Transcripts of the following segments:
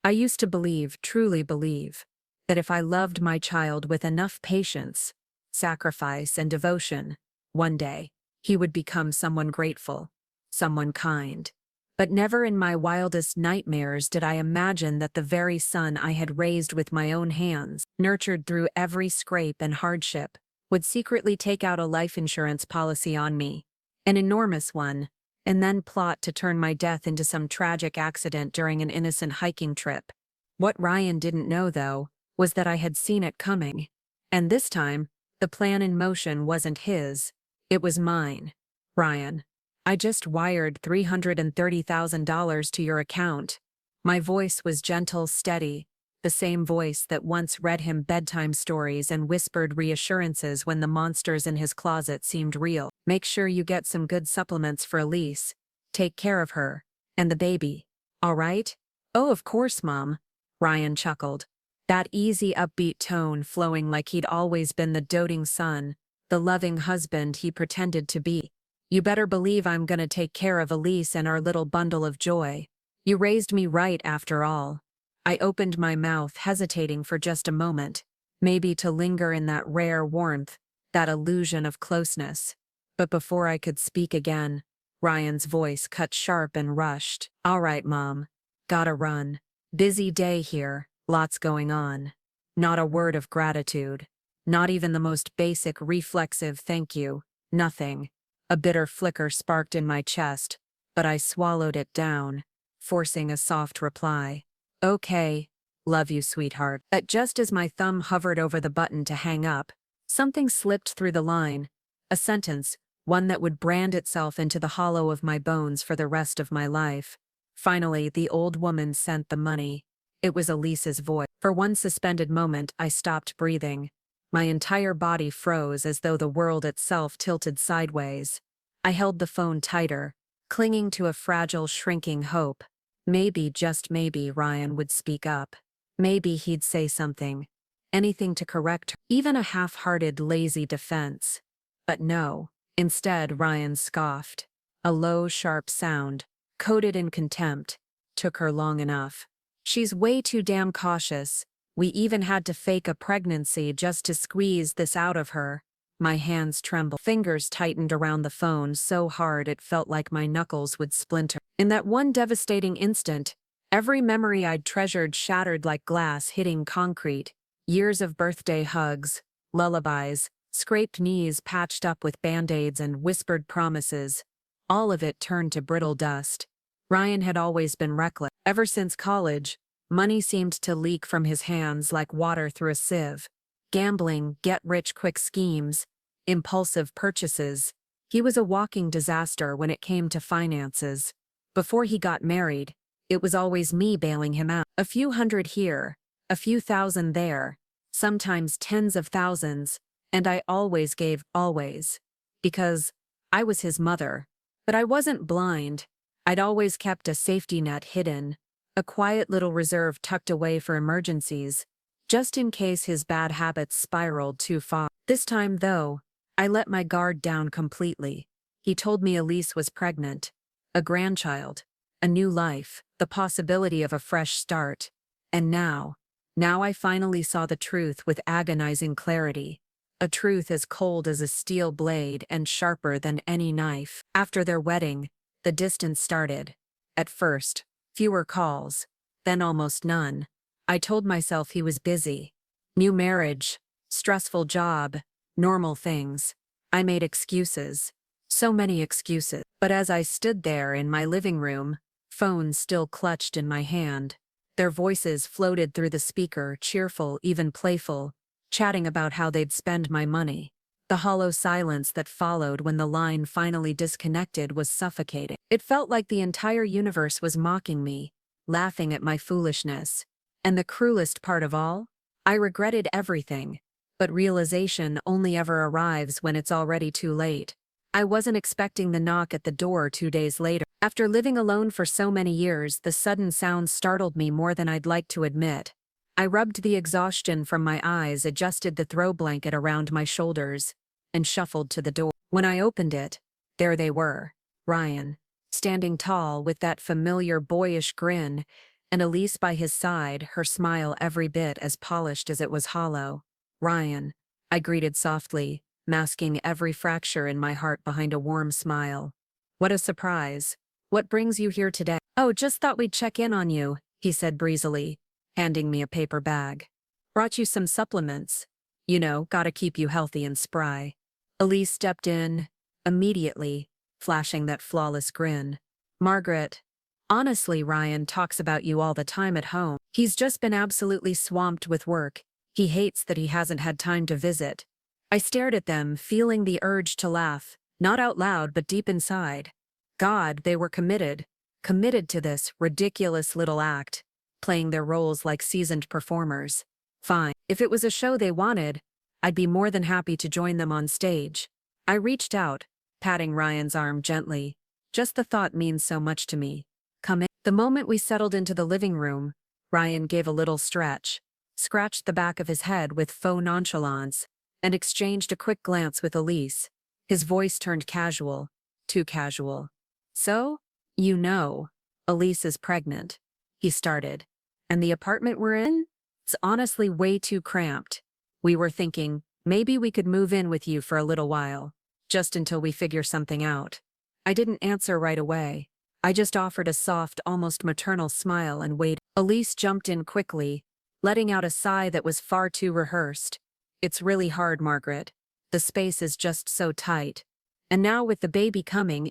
I used to believe, truly believe, that if I loved my child with enough patience, sacrifice, and devotion, one day, he would become someone grateful, someone kind. But never in my wildest nightmares did I imagine that the very son I had raised with my own hands, nurtured through every scrape and hardship, would secretly take out a life insurance policy on me, an enormous one, and then plot to turn my death into some tragic accident during an innocent hiking trip. What Ryan didn't know, though, was that I had seen it coming. And this time, the plan in motion wasn't his, it was mine. Ryan, I just wired $330,000 to your account. My voice was gentle, steady, the same voice that once read him bedtime stories and whispered reassurances when the monsters in his closet seemed real. Make sure you get some good supplements for Elise. Take care of her. And the baby. All right? Oh, of course, Mom. Ryan chuckled. That easy, upbeat tone flowing like he'd always been the doting son, the loving husband he pretended to be. You better believe I'm gonna take care of Elise and our little bundle of joy. You raised me right after all. I opened my mouth, hesitating for just a moment, maybe to linger in that rare warmth, that illusion of closeness. But before I could speak again, Ryan's voice cut sharp and rushed. All right, Mom. Gotta run. Busy day here, lots going on. Not a word of gratitude. Not even the most basic reflexive thank you. Nothing. A bitter flicker sparked in my chest, but I swallowed it down, forcing a soft reply. Okay. Love you, sweetheart. But just as my thumb hovered over the button to hang up, something slipped through the line. A sentence, one that would brand itself into the hollow of my bones for the rest of my life. Finally, the old woman sent the money. It was Elise's voice. For one suspended moment, I stopped breathing. My entire body froze as though the world itself tilted sideways. I held the phone tighter, clinging to a fragile, shrinking hope. Maybe, just maybe, Ryan would speak up. Maybe he'd say something. Anything to correct her. Even a half-hearted, lazy defense. But no. Instead, Ryan scoffed. A low, sharp sound, coated in contempt, took her long enough. She's way too damn cautious. We even had to fake a pregnancy just to squeeze this out of her. My hands trembled. Fingers tightened around the phone so hard it felt like my knuckles would splinter. In that one devastating instant, every memory I'd treasured shattered like glass hitting concrete. Years of birthday hugs, lullabies, scraped knees patched up with band-aids and whispered promises. All of it turned to brittle dust. Ryan had always been reckless. Ever since college, money seemed to leak from his hands like water through a sieve. Gambling, get-rich-quick schemes, impulsive purchases. He was a walking disaster when it came to finances. Before he got married, it was always me bailing him out. A few hundred here, a few thousand there, sometimes tens of thousands, and I always gave, always. Because I was his mother. But I wasn't blind. I'd always kept a safety net hidden. A quiet little reserve tucked away for emergencies, just in case his bad habits spiraled too far. This time, though, I let my guard down completely. He told me Elise was pregnant. A grandchild. A new life. The possibility of a fresh start. And now I finally saw the truth with agonizing clarity. A truth as cold as a steel blade and sharper than any knife. After their wedding, the distance started. At first, fewer calls, then almost none. I told myself he was busy. New marriage, stressful job, normal things. I made excuses. So many excuses. But as I stood there in my living room, phone still clutched in my hand, their voices floated through the speaker, cheerful, even playful, chatting about how they'd spend my money. The hollow silence that followed when the line finally disconnected was suffocating. It felt like the entire universe was mocking me, laughing at my foolishness. And the cruelest part of all? I regretted everything. But realization only ever arrives when it's already too late. I wasn't expecting the knock at the door 2 days later. After living alone for so many years, the sudden sound startled me more than I'd like to admit. I rubbed the exhaustion from my eyes, adjusted the throw blanket around my shoulders, and shuffled to the door. When I opened it, there they were, Ryan, standing tall with that familiar boyish grin, and Elise by his side, her smile every bit as polished as it was hollow. "Ryan," I greeted softly, masking every fracture in my heart behind a warm smile. "What a surprise. What brings you here today?" "Oh, just thought we'd check in on you," he said breezily, handing me a paper bag. "Brought you some supplements. You know, gotta keep you healthy and spry." Elise stepped in, immediately, flashing that flawless grin. "Margaret, honestly, Ryan talks about you all the time at home. He's just been absolutely swamped with work. He hates that he hasn't had time to visit." I stared at them, feeling the urge to laugh, not out loud but deep inside. God, they were committed. Committed to this ridiculous little act, playing their roles like seasoned performers. Fine. If it was a show they wanted, I'd be more than happy to join them on stage. I reached out, patting Ryan's arm gently. "Just the thought means so much to me. Come in." The moment we settled into the living room, Ryan gave a little stretch, scratched the back of his head with faux nonchalance, and exchanged a quick glance with Elise. His voice turned casual, too casual. "So, you know, Elise is pregnant," he started. "And the apartment we're in? It's honestly way too cramped. We were thinking, maybe we could move in with you for a little while, just until we figure something out." I didn't answer right away. I just offered a soft, almost maternal smile and waited. Elise jumped in quickly, letting out a sigh that was far too rehearsed. "It's really hard, Margaret. The space is just so tight. And now with the baby coming,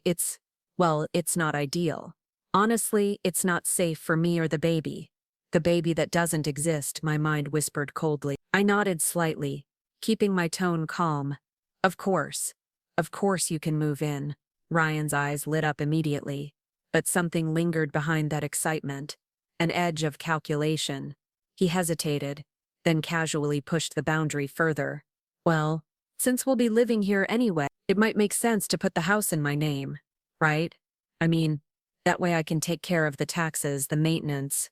well, it's not ideal. Honestly, it's not safe for me or the baby." "The baby that doesn't exist," my mind whispered coldly. I nodded slightly, keeping my tone calm. Of course you can move in." Ryan's eyes lit up immediately, but something lingered behind that excitement, an edge of calculation. He hesitated, then casually pushed the boundary further. "Well, since we'll be living here anyway, it might make sense to put the house in my name, right? I mean, that way I can take care of the taxes, the maintenance,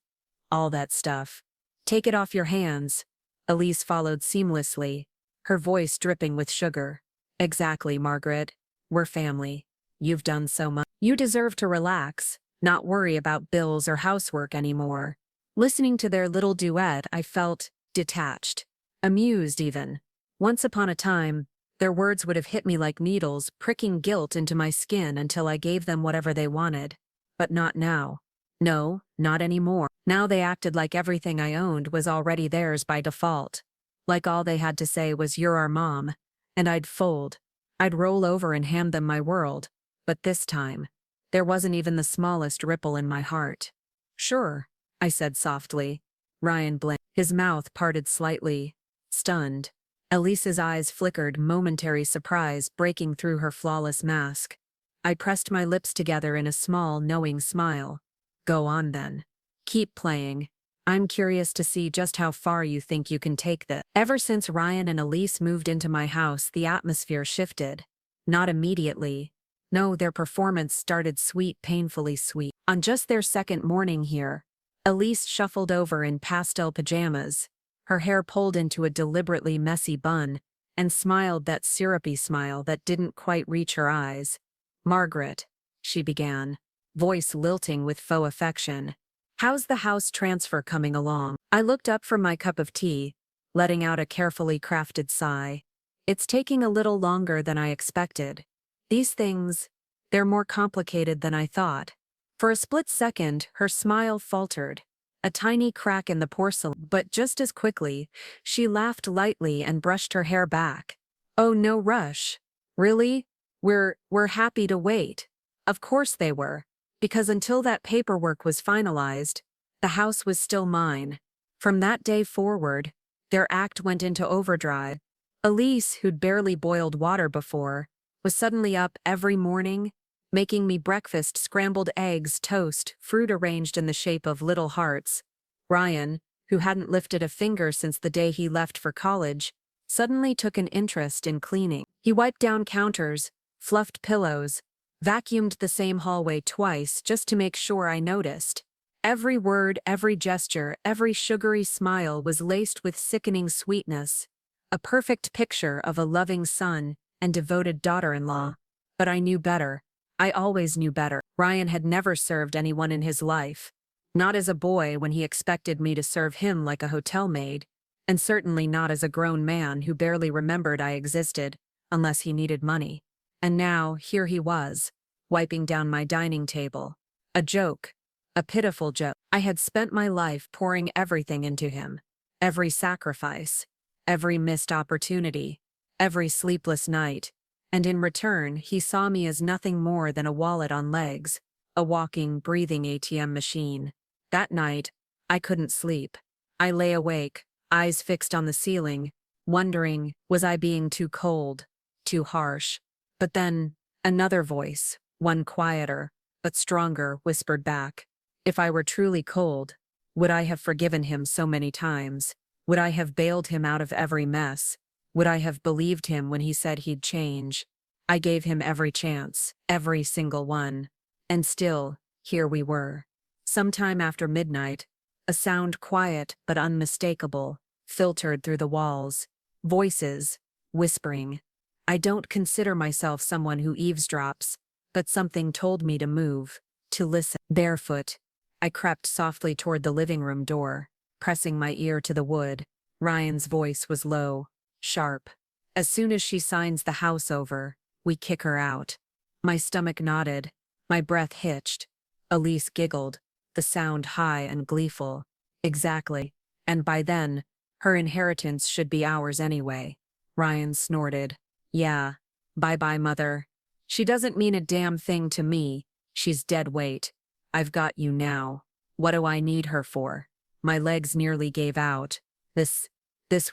all that stuff. Take it off your hands." Elise followed seamlessly, her voice dripping with sugar. "Exactly, Margaret. We're family. You've done so much. You deserve to relax, not worry about bills or housework anymore." Listening to their little duet, I felt detached, amused even. Once upon a time, their words would have hit me like needles, pricking guilt into my skin until I gave them whatever they wanted. But not now. No, not anymore. Now they acted like everything I owned was already theirs by default. Like all they had to say was, "You're our mom," and I'd fold. I'd roll over and hand them my world. But this time, there wasn't even the smallest ripple in my heart. "Sure," I said softly. Ryan blinked. His mouth parted slightly, stunned. Elise's eyes flickered, momentary surprise breaking through her flawless mask. I pressed my lips together in a small, knowing smile. "Go on then. Keep playing. I'm curious to see just how far you think you can take this." Ever since Ryan and Elise moved into my house, the atmosphere shifted. Not immediately. No, their performance started sweet, painfully sweet. On just their second morning here, Elise shuffled over in pastel pajamas, her hair pulled into a deliberately messy bun, and smiled that syrupy smile that didn't quite reach her eyes. "Margaret," she began, voice lilting with faux affection, "how's the house transfer coming along?" I looked up from my cup of tea, letting out a carefully crafted sigh. "It's taking a little longer than I expected. These things, they're more complicated than I thought." For a split second, her smile faltered, a tiny crack in the porcelain, but just as quickly, she laughed lightly and brushed her hair back. "Oh, no rush. Really? We're happy to wait." Of course they were, because until that paperwork was finalized, the house was still mine. From that day forward, their act went into overdrive. Elise, who'd barely boiled water before, was suddenly up every morning, making me breakfast, scrambled eggs, toast, fruit arranged in the shape of little hearts. Ryan, who hadn't lifted a finger since the day he left for college, suddenly took an interest in cleaning. He wiped down counters, fluffed pillows, vacuumed the same hallway twice just to make sure I noticed. Every word, every gesture, every sugary smile was laced with sickening sweetness, a perfect picture of a loving son and devoted daughter-in-law. But I knew better. I always knew better. Ryan had never served anyone in his life. Not as a boy when he expected me to serve him like a hotel maid, and certainly not as a grown man who barely remembered I existed, unless he needed money. And now, here he was, wiping down my dining table. A joke. A pitiful joke. I had spent my life pouring everything into him. Every sacrifice. Every missed opportunity. Every sleepless night. And in return, he saw me as nothing more than a wallet on legs. A walking, breathing ATM machine. That night, I couldn't sleep. I lay awake, eyes fixed on the ceiling, wondering, was I being too cold, too harsh? But then, another voice, one quieter, but stronger, whispered back. If I were truly cold, would I have forgiven him so many times? Would I have bailed him out of every mess? Would I have believed him when he said he'd change? I gave him every chance, every single one. And still, here we were. Sometime after midnight, a sound quiet but unmistakable filtered through the walls. Voices, whispering. I don't consider myself someone who eavesdrops, but something told me to move, to listen. Barefoot, I crept softly toward the living room door, pressing my ear to the wood. Ryan's voice was low, sharp. As soon as she signs the house over, we kick her out. My stomach knotted, my breath hitched. Elise giggled, the sound high and gleeful. Exactly. And by then, her inheritance should be ours anyway. Ryan snorted. Yeah. Bye-bye, mother. She doesn't mean a damn thing to me. She's dead weight. I've got you now. What do I need her for? My legs nearly gave out. This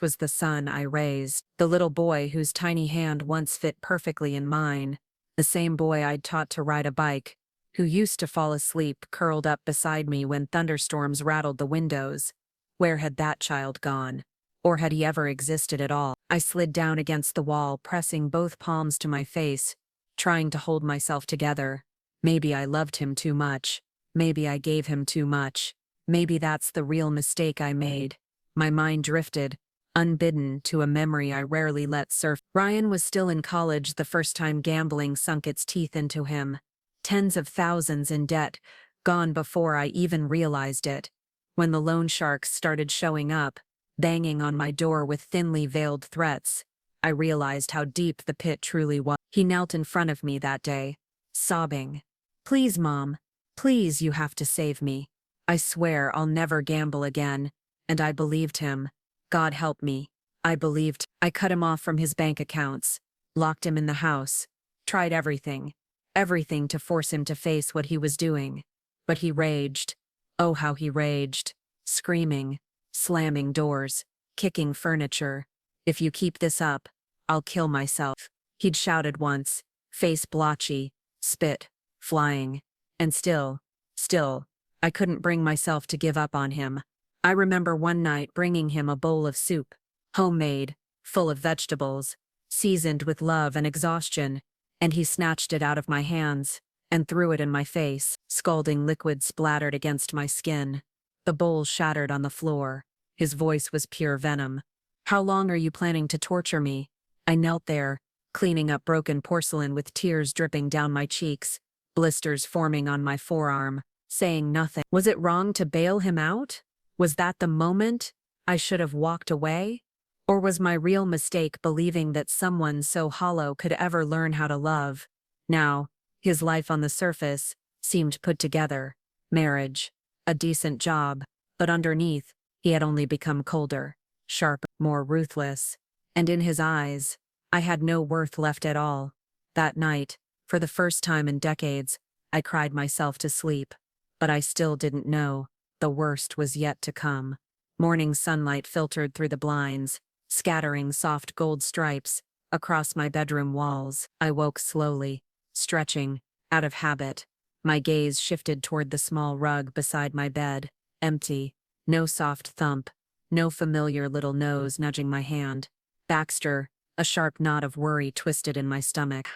was the son I raised. The little boy whose tiny hand once fit perfectly in mine. The same boy I'd taught to ride a bike, who used to fall asleep curled up beside me when thunderstorms rattled the windows. Where had that child gone? Or had he ever existed at all? I slid down against the wall, pressing both palms to my face, trying to hold myself together. Maybe I loved him too much. Maybe I gave him too much. Maybe that's the real mistake I made. My mind drifted, unbidden, to a memory I rarely let surface. Ryan was still in college the first time gambling sunk its teeth into him. Tens of thousands in debt, gone before I even realized it. When the loan sharks started showing up, banging on my door with thinly veiled threats, I realized how deep the pit truly was. He knelt in front of me that day, sobbing. Please, Mom. Please, you have to save me. I swear I'll never gamble again. And I believed him. God help me. I believed. I cut him off from his bank accounts, locked him in the house, tried everything. Everything to force him to face what he was doing. But he raged. Oh, how he raged. Screaming, slamming doors, kicking furniture. If you keep this up, I'll kill myself. He'd shouted once, face blotchy, spit, flying. And still, I couldn't bring myself to give up on him. I remember one night bringing him a bowl of soup, homemade, full of vegetables, seasoned with love and exhaustion, and he snatched it out of my hands and threw it in my face. Scalding liquid splattered against my skin. The bowl shattered on the floor. His voice was pure venom. How long are you planning to torture me? I knelt there, cleaning up broken porcelain with tears dripping down my cheeks, blisters forming on my forearm, saying nothing. Was it wrong to bail him out? Was that the moment I should have walked away? Or was my real mistake believing that someone so hollow could ever learn how to love? Now, his life on the surface seemed put together. Marriage, a decent job, but underneath, he had only become colder, sharper, more ruthless. And in his eyes, I had no worth left at all. That night, for the first time in decades, I cried myself to sleep. But I still didn't know. The worst was yet to come. Morning sunlight filtered through the blinds, scattering soft gold stripes across my bedroom walls. I woke slowly, stretching, out of habit. My gaze shifted toward the small rug beside my bed, empty. No soft thump, no familiar little nose nudging my hand. Baxter, a sharp knot of worry twisted in my stomach.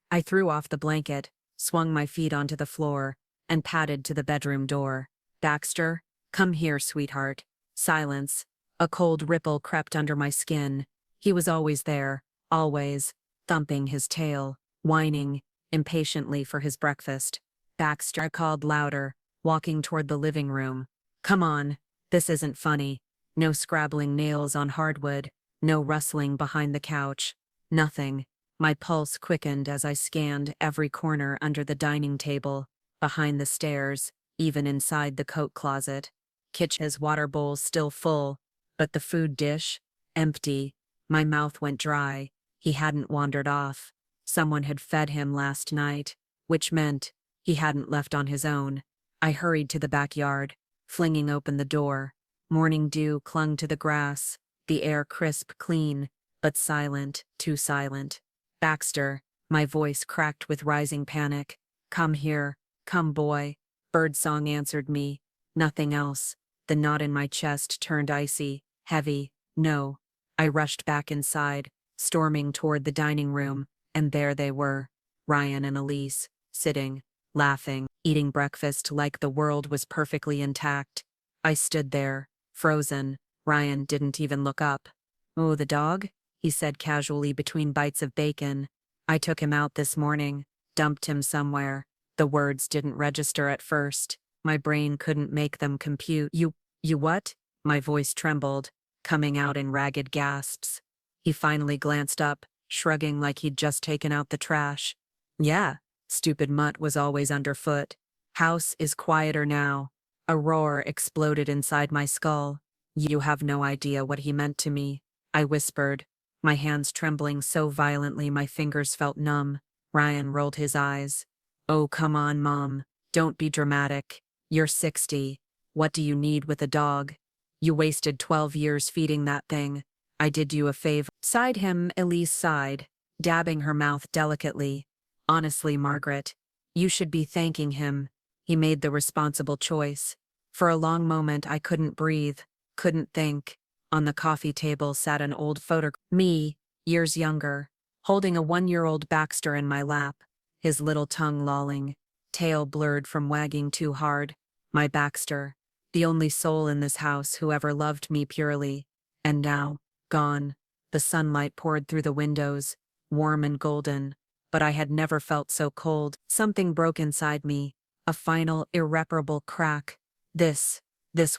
I threw off the blanket, swung my feet onto the floor, and padded to the bedroom door. Baxter, come here, sweetheart. Silence. A cold ripple crept under my skin. He was always there, always, thumping his tail, whining impatiently for his breakfast. Baxter called louder, walking toward the living room. Come on, this isn't funny. No scrabbling nails on hardwood, no rustling behind the couch. Nothing. My pulse quickened as I scanned every corner under the dining table, behind the stairs, even inside the coat closet. Kitchen's water bowl still full, but the food dish, empty. My mouth went dry. He hadn't wandered off. Someone had fed him last night, which meant he hadn't left on his own. I hurried to the backyard, flinging open the door. Morning dew clung to the grass, the air crisp, clean, but silent, too silent. Baxter, my voice cracked with rising panic. Come here, come boy. Birdsong answered me. Nothing else. The knot in my chest turned icy, heavy. No. I rushed back inside, storming toward the dining room, and there they were, Ryan and Elise, sitting, laughing, eating breakfast like the world was perfectly intact. I stood there, frozen. Ryan didn't even look up. Oh, the dog? He said casually between bites of bacon. I took him out this morning, dumped him somewhere. The words didn't register at first. My brain couldn't make them compute. You what? My voice trembled, coming out in ragged gasps. He finally glanced up, shrugging like he'd just taken out the trash. Yeah, stupid mutt was always underfoot. House is quieter now. A roar exploded inside my skull. You have no idea what he meant to me, I whispered, my hands trembling so violently my fingers felt numb. Ryan rolled his eyes. Oh, come on, Mom. Don't be dramatic. You're 60. What do you need with a dog? You wasted 12 years feeding that thing. I did you a favor. Sighed him, Elise sighed, dabbing her mouth delicately. Honestly, Margaret, you should be thanking him. He made the responsible choice. For a long moment I couldn't breathe, couldn't think. On the coffee table sat an old photograph. Me, years younger, holding a 1-year-old Baxter in my lap, his little tongue lolling, tail blurred from wagging too hard. My Baxter, the only soul in this house who ever loved me purely. And now, gone. The sunlight poured through the windows, warm and golden, but I had never felt so cold. Something broke inside me, a final, irreparable crack. This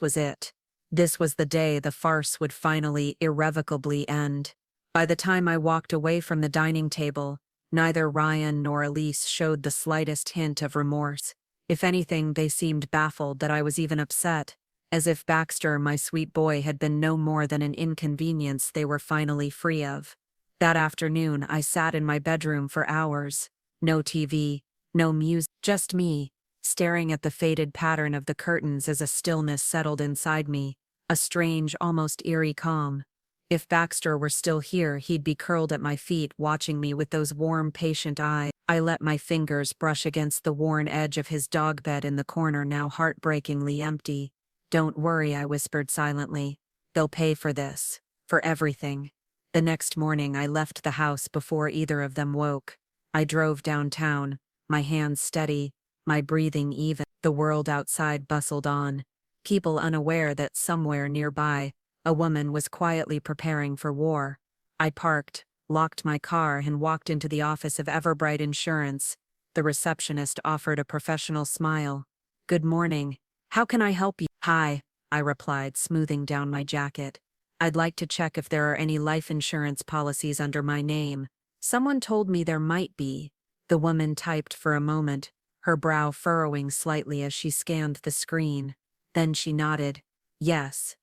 was it. This was the day the farce would finally, irrevocably end. By the time I walked away from the dining table, neither Ryan nor Elise showed the slightest hint of remorse. If anything, they seemed baffled that I was even upset, as if Baxter, my sweet boy, had been no more than an inconvenience they were finally free of. That afternoon, I sat in my bedroom for hours. No TV, no music, just me, staring at the faded pattern of the curtains as a stillness settled inside me, a strange, almost eerie calm. If Baxter were still here, he'd be curled at my feet, watching me with those warm, patient eyes. I let my fingers brush against the worn edge of his dog bed in the corner, now heartbreakingly empty. Don't worry, I whispered silently. They'll pay for this. For everything. The next morning, I left the house before either of them woke. I drove downtown, my hands steady, my breathing even. The world outside bustled on, people unaware that somewhere nearby, a woman was quietly preparing for war. I parked, locked my car, and walked into the office of Everbright Insurance. The receptionist offered a professional smile. Good morning. How can I help you? Hi, I replied, smoothing down my jacket. I'd like to check if there are any life insurance policies under my name. Someone told me there might be. The woman typed for a moment, her brow furrowing slightly as she scanned the screen. Then she nodded. Yes.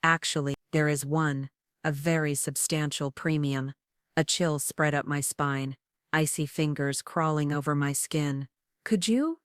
Actually, there is one. A very substantial premium. A chill spread up my spine, icy fingers crawling over my skin. Could you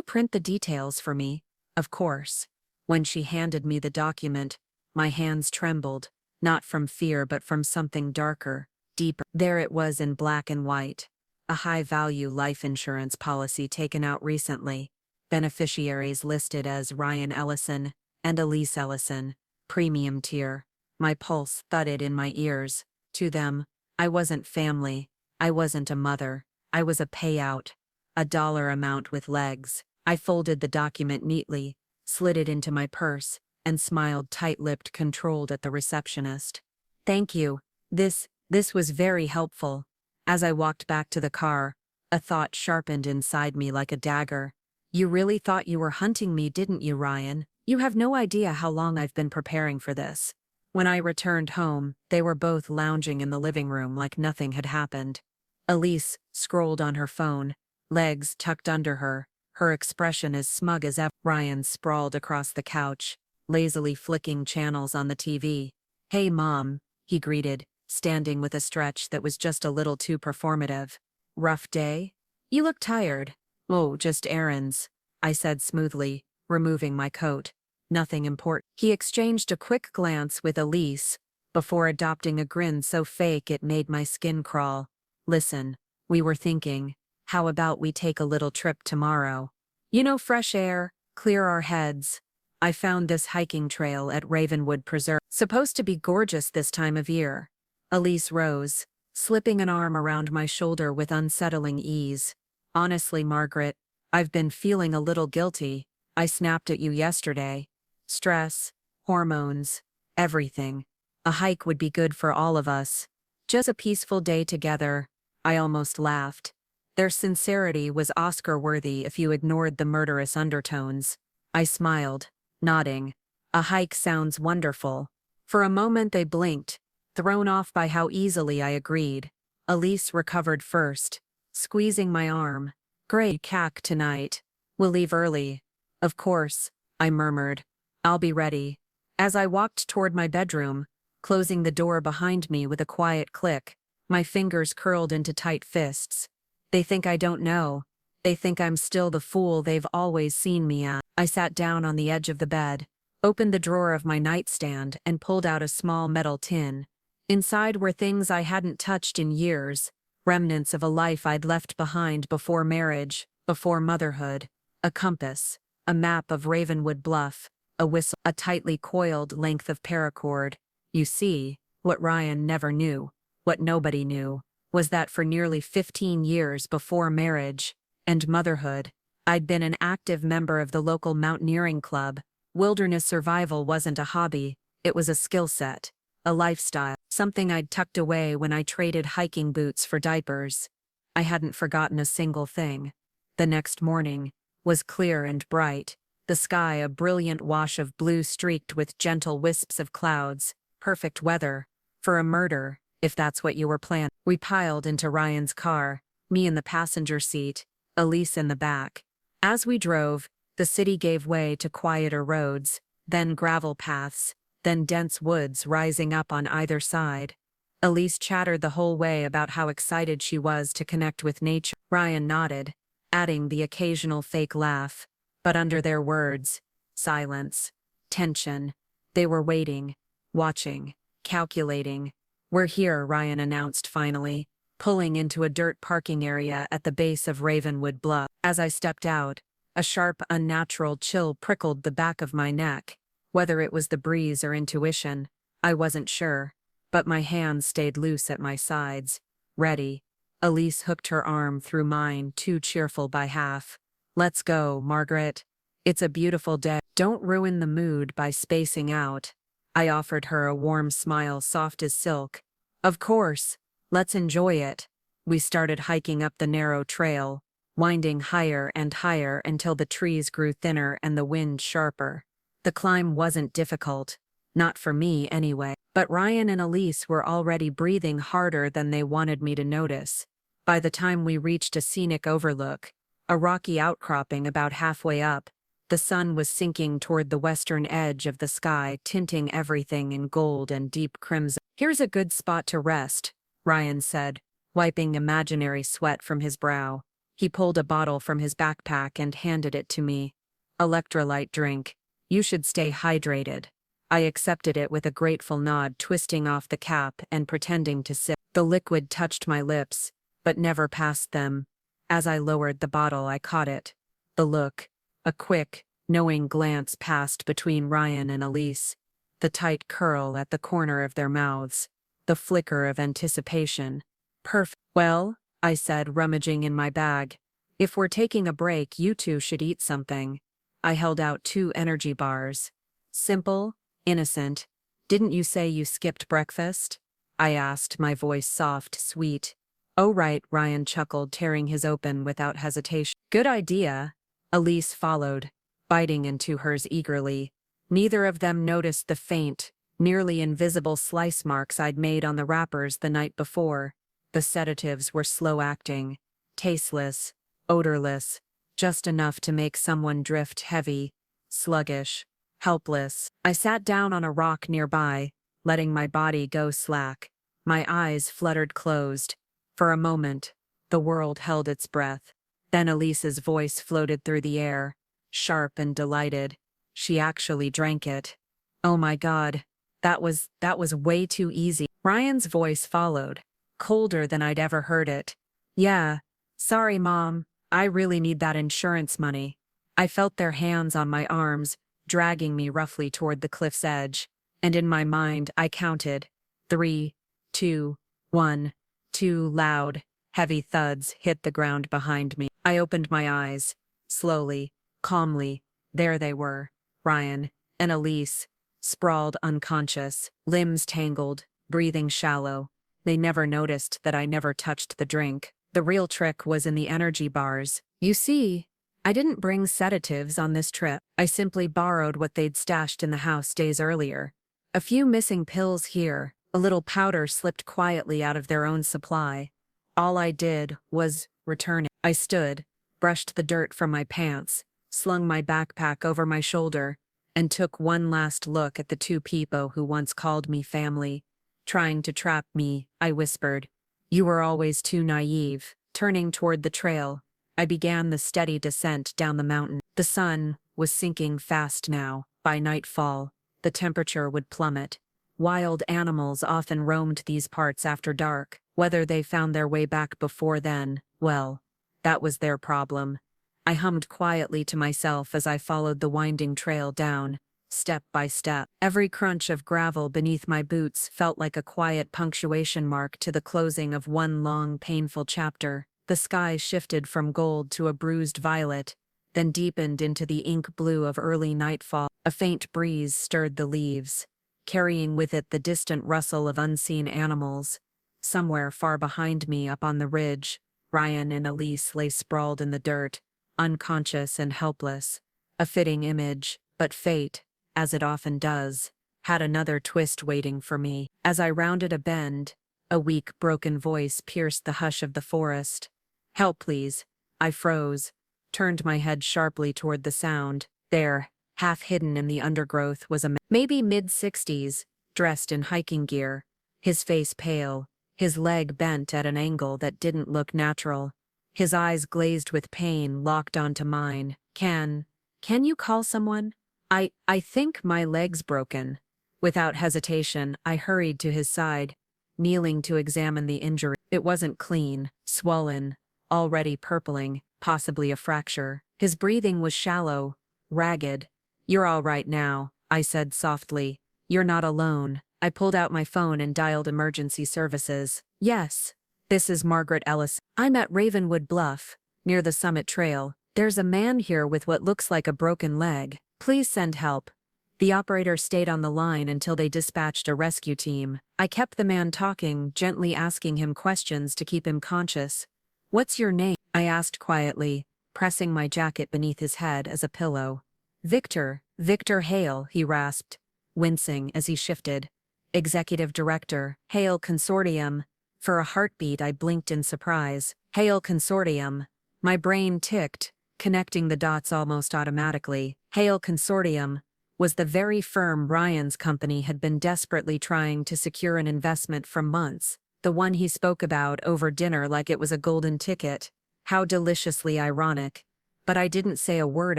print the details for me? Of course. When she handed me the document, my hands trembled, not from fear but from something darker, deeper. There it was in black and white. A high-value life insurance policy taken out recently. Beneficiaries listed as Ryan Ellison and Elise Ellison. Premium tier. My pulse thudded in my ears. To them, I wasn't family. I wasn't a mother. I was a payout. A dollar amount with legs. I folded the document neatly, slid it into my purse, and smiled tight-lipped, controlled at the receptionist. Thank you. This was very helpful. As I walked back to the car, a thought sharpened inside me like a dagger. You really thought you were hunting me, didn't you, Ryan? You have no idea how long I've been preparing for this. When I returned home, they were both lounging in the living room like nothing had happened. Elise scrolled on her phone, legs tucked under her expression as smug as ever. Ryan sprawled across the couch, lazily flicking channels on the TV. "Hey, Mom," he greeted, standing with a stretch that was just a little too performative. "Rough day? You look tired." "Oh, just errands," I said smoothly, removing my coat. "Nothing important." He exchanged a quick glance with Elise, before adopting a grin so fake it made my skin crawl. "Listen, we were thinking, how about we take a little trip tomorrow? You know, fresh air, clear our heads. I found this hiking trail at Ravenwood Preserve. Supposed to be gorgeous this time of year." Elise rose, slipping an arm around my shoulder with unsettling ease. "Honestly, Margaret, I've been feeling a little guilty. I snapped at you yesterday. Stress, hormones, everything. A hike would be good for all of us. Just a peaceful day together." I almost laughed. Their sincerity was Oscar-worthy if you ignored the murderous undertones. I smiled, nodding. "A hike sounds wonderful." For a moment they blinked, thrown off by how easily I agreed. Elise recovered first, squeezing my arm. "Great cack tonight. We'll leave early." "Of course," I murmured. "I'll be ready." As I walked toward my bedroom, closing the door behind me with a quiet click, my fingers curled into tight fists. They think I don't know. They think I'm still the fool they've always seen me as. I sat down on the edge of the bed, opened the drawer of my nightstand, and pulled out a small metal tin. Inside were things I hadn't touched in years, remnants of a life I'd left behind before marriage, before motherhood. A compass, a map of Ravenwood Bluff, a whistle, a tightly coiled length of paracord. You see, what Ryan never knew, what nobody knew, was that for nearly 15 years before marriage and motherhood, I'd been an active member of the local mountaineering club. Wilderness survival wasn't a hobby, it was a skill set, a lifestyle, something I'd tucked away when I traded hiking boots for diapers. I hadn't forgotten a single thing. The next morning was clear and bright, the sky a brilliant wash of blue streaked with gentle wisps of clouds, perfect weather for a murder, if that's what you were planning. We piled into Ryan's car, me in the passenger seat, Elise in the back. As we drove, the city gave way to quieter roads, then gravel paths, then dense woods rising up on either side. Elise chattered the whole way about how excited she was to connect with nature. Ryan nodded, adding the occasional fake laugh. But under their words, silence, tension. They were waiting, watching, calculating. "We're here," Ryan announced finally, pulling into a dirt parking area at the base of Ravenwood Bluff. As I stepped out, a sharp, unnatural chill prickled the back of my neck. Whether it was the breeze or intuition, I wasn't sure, but my hands stayed loose at my sides, ready. Elise hooked her arm through mine, too cheerful by half. "Let's go, Margaret. It's a beautiful day. Don't ruin the mood by spacing out." I offered her a warm smile soft as silk. "Of course. Let's enjoy it." We started hiking up the narrow trail, winding higher and higher until the trees grew thinner and the wind sharper. The climb wasn't difficult, not for me anyway, but Ryan and Elise were already breathing harder than they wanted me to notice. By the time we reached a scenic overlook, a rocky outcropping about halfway up, the sun was sinking toward the western edge of the sky, tinting everything in gold and deep crimson. "Here's a good spot to rest," Ryan said, wiping imaginary sweat from his brow. He pulled a bottle from his backpack and handed it to me. "Electrolyte drink. You should stay hydrated." I accepted it with a grateful nod, twisting off the cap and pretending to sip. The liquid touched my lips, but never passed them. As I lowered the bottle, I caught it. The look, a quick, knowing glance passed between Ryan and Elise. The tight curl at the corner of their mouths. The flicker of anticipation. "Perfect." "Well," I said, rummaging in my bag, "if we're taking a break, you two should eat something." I held out 2 energy bars. Simple, innocent. "Didn't you say you skipped breakfast?" I asked, my voice soft, sweet. "Oh right," Ryan chuckled, tearing his open without hesitation. "Good idea. Elise followed, biting into hers eagerly. Neither of them noticed the faint, nearly invisible slice marks I'd made on the wrappers the night before. The sedatives were slow-acting, tasteless, odorless, just enough to make someone drift heavy, sluggish, helpless. I sat down on a rock nearby, letting my body go slack. My eyes fluttered closed. For a moment, the world held its breath. Then Elise's voice floated through the air, sharp and delighted. She actually drank it. Oh my God, that was way too easy. Ryan's voice followed, colder than I'd ever heard it. Yeah, sorry Mom, I really need that insurance money. I felt their hands on my arms, dragging me roughly toward the cliff's edge, and in my mind I counted. 3, 2, 1. 2 loud, heavy thuds hit the ground behind me. I opened my eyes, slowly, calmly. There they were, Ryan and Elise, sprawled unconscious, limbs tangled, breathing shallow. They never noticed that I never touched the drink. The real trick was in the energy bars. You see, I didn't bring sedatives on this trip. I simply borrowed what they'd stashed in the house days earlier. A few missing pills here, a little powder slipped quietly out of their own supply. All I did was return it. I stood, brushed the dirt from my pants, slung my backpack over my shoulder, and took one last look at the two people who once called me family. Trying to trap me, I whispered. You were always too naive. Turning toward the trail, I began the steady descent down the mountain. The sun was sinking fast now. By nightfall, the temperature would plummet. Wild animals often roamed these parts after dark. Whether they found their way back before then, well, that was their problem. I hummed quietly to myself as I followed the winding trail down, step by step. Every crunch of gravel beneath my boots felt like a quiet punctuation mark to the closing of one long, painful chapter. The sky shifted from gold to a bruised violet, then deepened into the ink blue of early nightfall. A faint breeze stirred the leaves, carrying with it the distant rustle of unseen animals. Somewhere far behind me up on the ridge, Ryan and Elise lay sprawled in the dirt, unconscious and helpless. A fitting image, but fate, as it often does, had another twist waiting for me. As I rounded a bend, a weak, broken voice pierced the hush of the forest. Help, please. I froze, turned my head sharply toward the sound. There, half hidden in the undergrowth, was a man, maybe mid-60s, dressed in hiking gear, his face pale, his leg bent at an angle that didn't look natural. His eyes glazed with pain locked onto mine. Can you call someone? I think my leg's broken. Without hesitation, I hurried to his side, kneeling to examine the injury. It wasn't clean, swollen, already purpling, possibly a fracture. His breathing was shallow, ragged. You're all right now, I said softly. You're not alone. I pulled out my phone and dialed emergency services. Yes, this is Margaret Ellis. I'm at Ravenwood Bluff, near the Summit Trail. There's a man here with what looks like a broken leg. Please send help. The operator stayed on the line until they dispatched a rescue team. I kept the man talking, gently asking him questions to keep him conscious. What's your name? I asked quietly, pressing my jacket beneath his head as a pillow. Victor Hale, he rasped, wincing as he shifted. Executive Director, Hale Consortium. For a heartbeat I blinked in surprise. Hale Consortium. My brain ticked, connecting the dots almost automatically. Hale Consortium was the very firm Ryan's company had been desperately trying to secure an investment for months, the one he spoke about over dinner like it was a golden ticket. How deliciously ironic. But I didn't say a word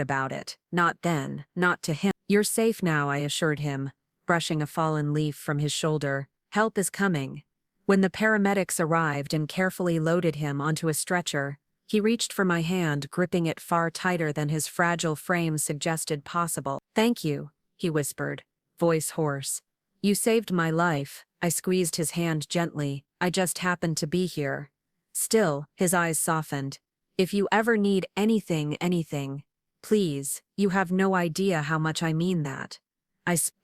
about it. Not then, not to him. You're safe now, I assured him, brushing a fallen leaf from his shoulder. Help is coming. When the paramedics arrived and carefully loaded him onto a stretcher, he reached for my hand, gripping it far tighter than his fragile frame suggested possible. Thank you, he whispered, voice hoarse. You saved my life. I squeezed his hand gently. I just happened to be here. Still, his eyes softened. If you ever need anything, please, you have no idea how much I mean that.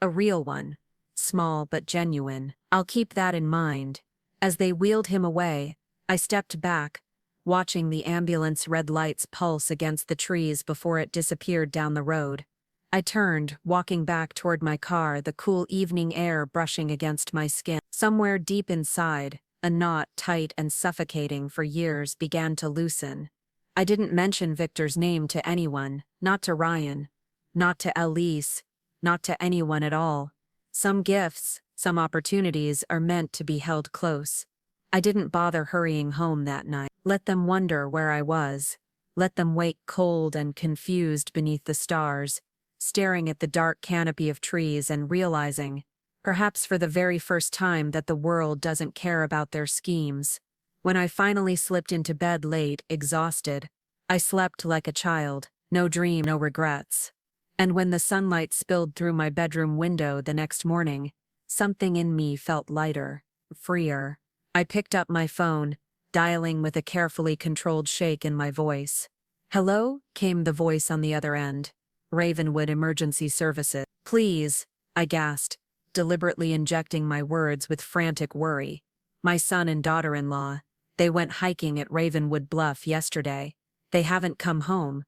A real one. Small but genuine. I'll keep that in mind. As they wheeled him away, I stepped back, watching the ambulance red lights pulse against the trees before it disappeared down the road. I turned, walking back toward my car, the cool evening air brushing against my skin. Somewhere deep inside, a knot tight and suffocating for years began to loosen. I didn't mention Victor's name to anyone, not to Ryan, not to Elise, not to anyone at all. Some gifts, some opportunities are meant to be held close. I didn't bother hurrying home that night. Let them wonder where I was. Let them wake cold and confused beneath the stars, staring at the dark canopy of trees and realizing, perhaps for the very first time, that the world doesn't care about their schemes. When I finally slipped into bed late, exhausted, I slept like a child, no dream, no regrets. And when the sunlight spilled through my bedroom window the next morning, something in me felt lighter, freer. I picked up my phone, dialing with a carefully controlled shake in my voice. "Hello?" came the voice on the other end. "Ravenwood Emergency Services." "Please," I gasped, deliberately injecting my words with frantic worry. "My son and daughter-in-law, they went hiking at Ravenwood Bluff yesterday. They haven't come home.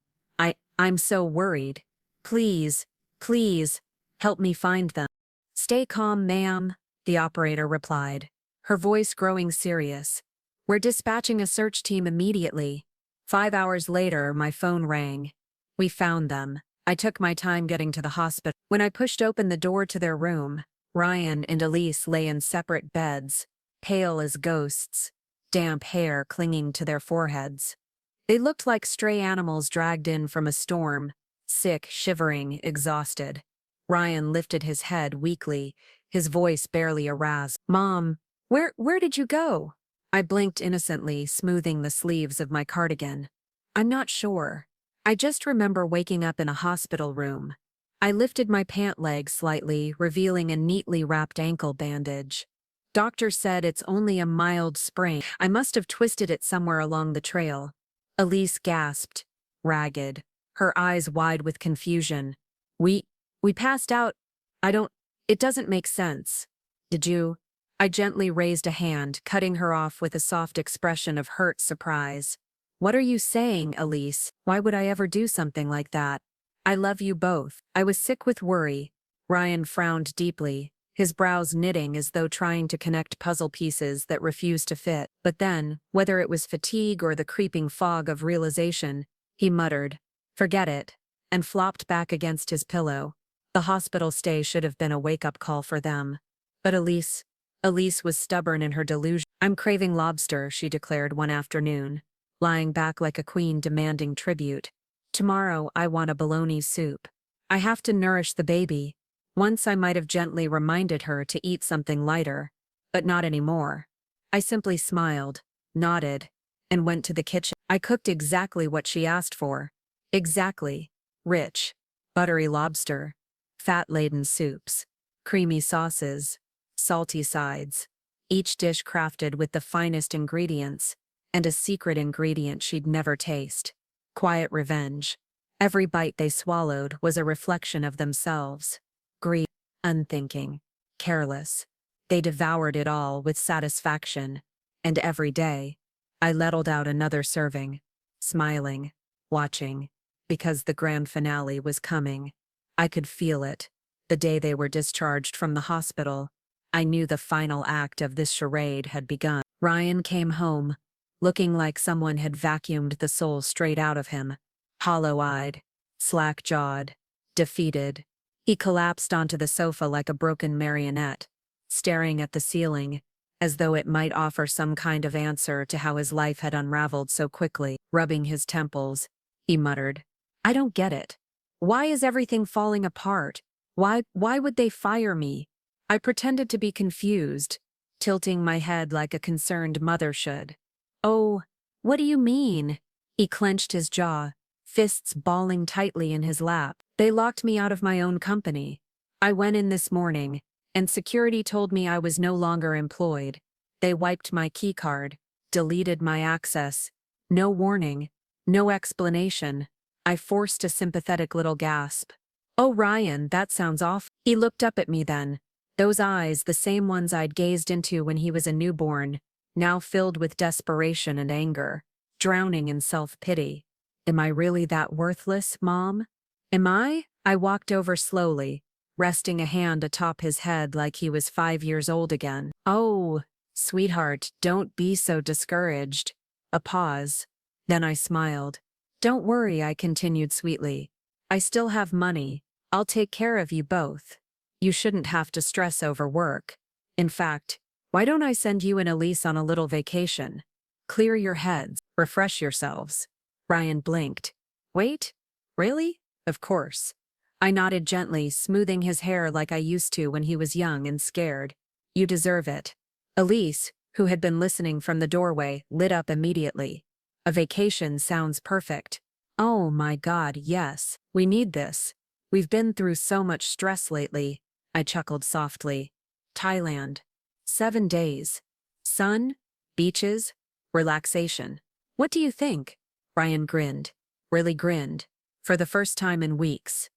I'm so worried. Please, please, help me find them." "Stay calm, ma'am," the operator replied, her voice growing serious. "We're dispatching a search team immediately." 5 hours later, my phone rang. "We found them." I took my time getting to the hospital. When I pushed open the door to their room, Ryan and Elise lay in separate beds, pale as ghosts, damp hair clinging to their foreheads. They looked like stray animals dragged in from a storm, sick, shivering, exhausted. Ryan lifted his head weakly, his voice barely a rasp. "Mom, where did you go?" I blinked innocently, smoothing the sleeves of my cardigan. "I'm not sure. I just remember waking up in a hospital room." I lifted my pant leg slightly, revealing a neatly wrapped ankle bandage. "Doctor said it's only a mild sprain. I must have twisted it somewhere along the trail." Elise gasped, ragged, her eyes wide with confusion. We passed out. It doesn't make sense." "Did you?" I gently raised a hand, cutting her off with a soft expression of hurt surprise. "What are you saying, Elise? Why would I ever do something like that? I love you both." I was sick with worry. Ryan frowned deeply, his brows knitting as though trying to connect puzzle pieces that refused to fit. But then, whether it was fatigue or the creeping fog of realization, he muttered, "Forget it," and flopped back against his pillow. The hospital stay should have been a wake-up call for them. But Elise was stubborn in her delusion. "I'm craving lobster," she declared one afternoon, lying back like a queen demanding tribute. "Tomorrow I want a bologna soup. I have to nourish the baby." Once I might have gently reminded her to eat something lighter, but not anymore. I simply smiled, nodded, and went to the kitchen. I cooked exactly what she asked for. Exactly. Rich, buttery lobster, fat-laden soups, creamy sauces, salty sides, each dish crafted with the finest ingredients, and a secret ingredient she'd never taste. Quiet revenge. Every bite they swallowed was a reflection of themselves. Greedy, unthinking, careless. They devoured it all with satisfaction, and every day, I ladled out another serving, smiling, watching, because the grand finale was coming. I could feel it. The day they were discharged from the hospital, I knew the final act of this charade had begun. Ryan came home, looking like someone had vacuumed the soul straight out of him, hollow-eyed, slack-jawed, defeated. He collapsed onto the sofa like a broken marionette, staring at the ceiling, as though it might offer some kind of answer to how his life had unraveled so quickly. Rubbing his temples, he muttered, "I don't get it. Why is everything falling apart? Why would they fire me?" I pretended to be confused, tilting my head like a concerned mother should. "Oh, what do you mean?" He clenched his jaw, fists balling tightly in his lap. "They locked me out of my own company. I went in this morning, and security told me I was no longer employed. They wiped my keycard, deleted my access. No warning, no explanation." I forced a sympathetic little gasp. "Oh, Ryan, that sounds awful." He looked up at me then, those eyes, the same ones I'd gazed into when he was a newborn, now filled with desperation and anger. drowning in self-pity. Am I really that worthless, Mom? Am I? I walked over slowly, resting a hand atop his head like he was 5 years old again. Oh, sweetheart, don't be so discouraged. A pause. Then I smiled. Don't worry, I continued sweetly. I still have money. I'll take care of you both. You shouldn't have to stress over work. In fact, why don't I send you and Elise on a little vacation? Clear your heads, refresh yourselves. Ryan blinked. Wait? Really? Of course. I nodded gently, smoothing his hair like I used to when he was young and scared. You deserve it. Elise, who had been listening from the doorway, lit up immediately. A vacation sounds perfect. Oh my God, yes. We need this. We've been through so much stress lately. I chuckled softly. Thailand. 7 days. Sun, beaches, relaxation. What do you think? Ryan grinned. Really grinned. For the first time in weeks.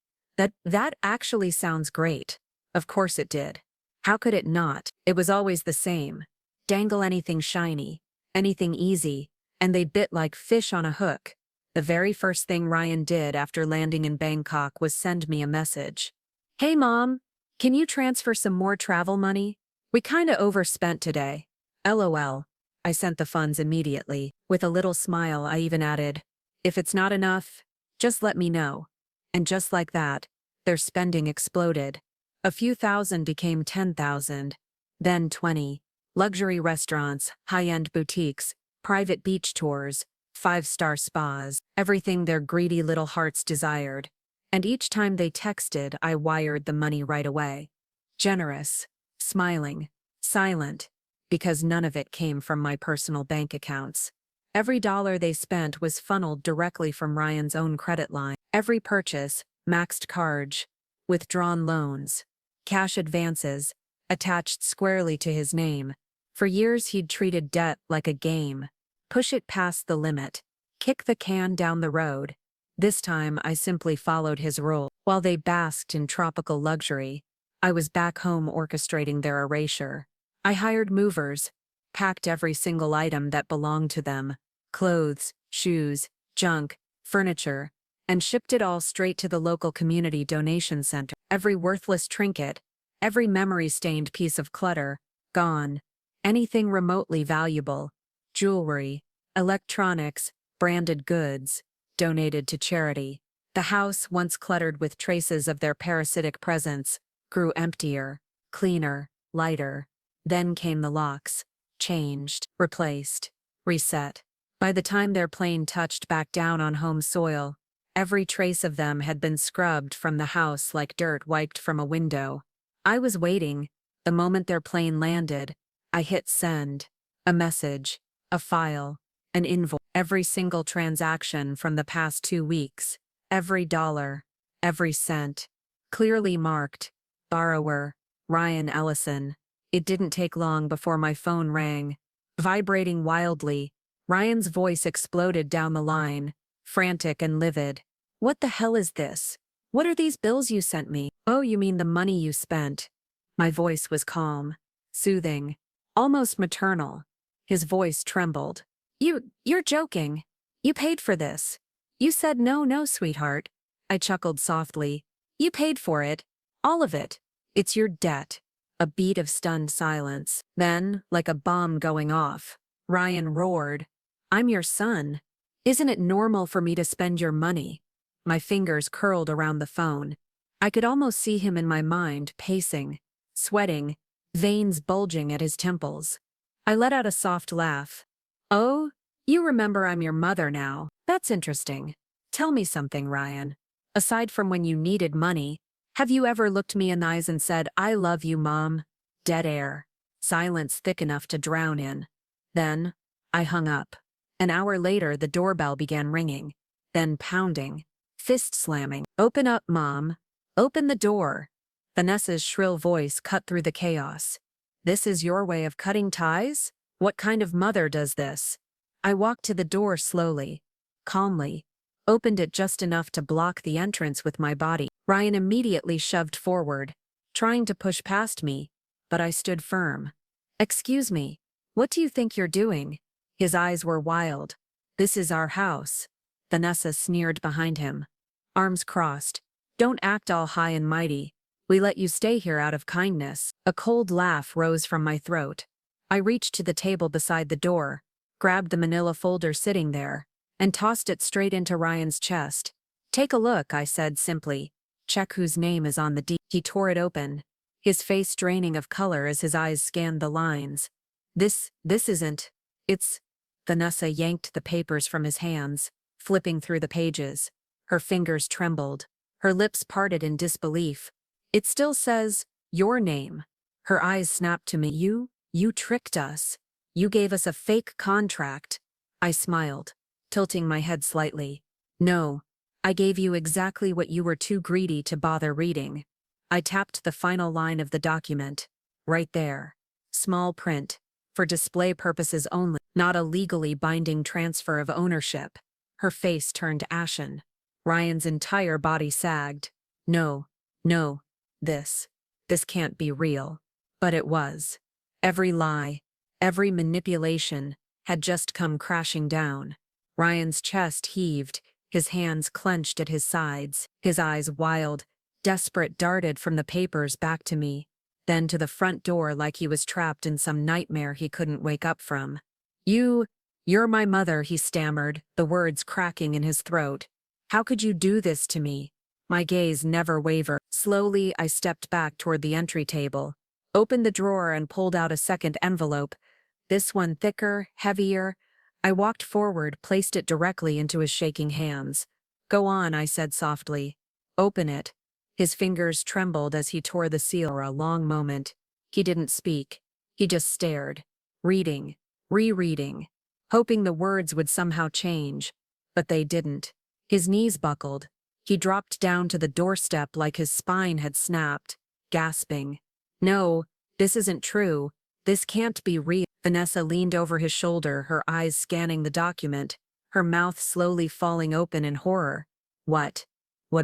That actually sounds great. Of course it did. How could it not? It was always the same. Dangle anything shiny, anything easy, and they bit like fish on a hook. The very first thing Ryan did after landing in Bangkok was send me a message. Hey Mom, can you transfer some more travel money? We kinda overspent today. LOL. I sent the funds immediately. With a little smile, I even added, if it's not enough, just let me know. And just like that, their spending exploded. A few thousand became 10,000, then 20. Luxury restaurants, high-end boutiques, private beach tours, 5-star spas, everything their greedy little hearts desired. And each time they texted, I wired the money right away. Generous, smiling, silent, because none of it came from my personal bank accounts. Every dollar they spent was funneled directly from Ryan's own credit line. Every purchase, maxed cards, withdrawn loans, cash advances, attached squarely to his name. For years he'd treated debt like a game. Push it past the limit. Kick the can down the road. This time I simply followed his rule. While they basked in tropical luxury, I was back home orchestrating their erasure. I hired movers, packed every single item that belonged to them, clothes, shoes, junk, furniture, and shipped it all straight to the local community donation center. Every worthless trinket, every memory-stained piece of clutter, gone. Anything remotely valuable, jewelry, electronics, branded goods, donated to charity. The house, once cluttered with traces of their parasitic presence, grew emptier, cleaner, lighter. Then came the locks. Changed, replaced, reset. By the time their plane touched back down on home soil, every trace of them had been scrubbed from the house like dirt wiped from a window. I was waiting. The moment their plane landed, I hit send. A message, a file, an invoice. Every single transaction from the past 2 weeks, every dollar, every cent. Clearly marked, borrower, Ryan Ellison. It didn't take long before my phone rang. Vibrating wildly, Ryan's voice exploded down the line, frantic and livid. What the hell is this? What are these bills you sent me? Oh, you mean the money you spent. My voice was calm, soothing, almost maternal. His voice trembled. You're joking. You paid for this. You said no, sweetheart. I chuckled softly. You paid for it. All of it. It's your debt. A beat of stunned silence. Then, like a bomb going off, Ryan roared. I'm your son. Isn't it normal for me to spend your money? My fingers curled around the phone. I could almost see him in my mind, pacing, sweating, veins bulging at his temples. I let out a soft laugh. Oh, you remember I'm your mother now. That's interesting. Tell me something, Ryan. Aside from when you needed money, have you ever looked me in the eyes and said, I love you, Mom? Dead air. Silence thick enough to drown in. Then, I hung up. An hour later, the doorbell began ringing. Then pounding. Fist slamming. Open up, Mom. Open the door. Vanessa's shrill voice cut through the chaos. This is your way of cutting ties? What kind of mother does this? I walked to the door slowly, calmly, opened it just enough to block the entrance with my body. Ryan immediately shoved forward, trying to push past me, but I stood firm. Excuse me, what do you think you're doing? His eyes were wild. This is our house. Vanessa sneered behind him. Arms crossed. Don't act all high and mighty. We let you stay here out of kindness. A cold laugh rose from my throat. I reached to the table beside the door, grabbed the manila folder sitting there, and tossed it straight into Ryan's chest. Take a look, I said simply. Check whose name is on the deed. He tore it open, his face draining of color as his eyes scanned the lines. This isn't. It's. Vanessa yanked the papers from his hands, flipping through the pages. Her fingers trembled. Her lips parted in disbelief. It still says, your name. Her eyes snapped to me. You tricked us. You gave us a fake contract. I smiled, tilting my head slightly. No, I gave you exactly what you were too greedy to bother reading. I tapped the final line of the document. Right there. Small print. For display purposes only, not a legally binding transfer of ownership. Her face turned ashen. Ryan's entire body sagged. No. This can't be real. But it was. Every lie, every manipulation, had just come crashing down. Ryan's chest heaved, his hands clenched at his sides, his eyes wild, desperate, darted from the papers back to me, then to the front door like he was trapped in some nightmare he couldn't wake up from. You're my mother, he stammered, the words cracking in his throat. How could you do this to me? My gaze never wavered. Slowly, I stepped back toward the entry table, opened the drawer and pulled out a second envelope, this one thicker, heavier. I walked forward, placed it directly into his shaking hands. Go on, I said softly. Open it. His fingers trembled as he tore the seal. For a long moment, he didn't speak. He just stared, reading, rereading, hoping the words would somehow change. But they didn't. His knees buckled. He dropped down to the doorstep like his spine had snapped, gasping. No, this isn't true. This can't be real. Vanessa leaned over his shoulder, her eyes scanning the document, her mouth slowly falling open in horror. What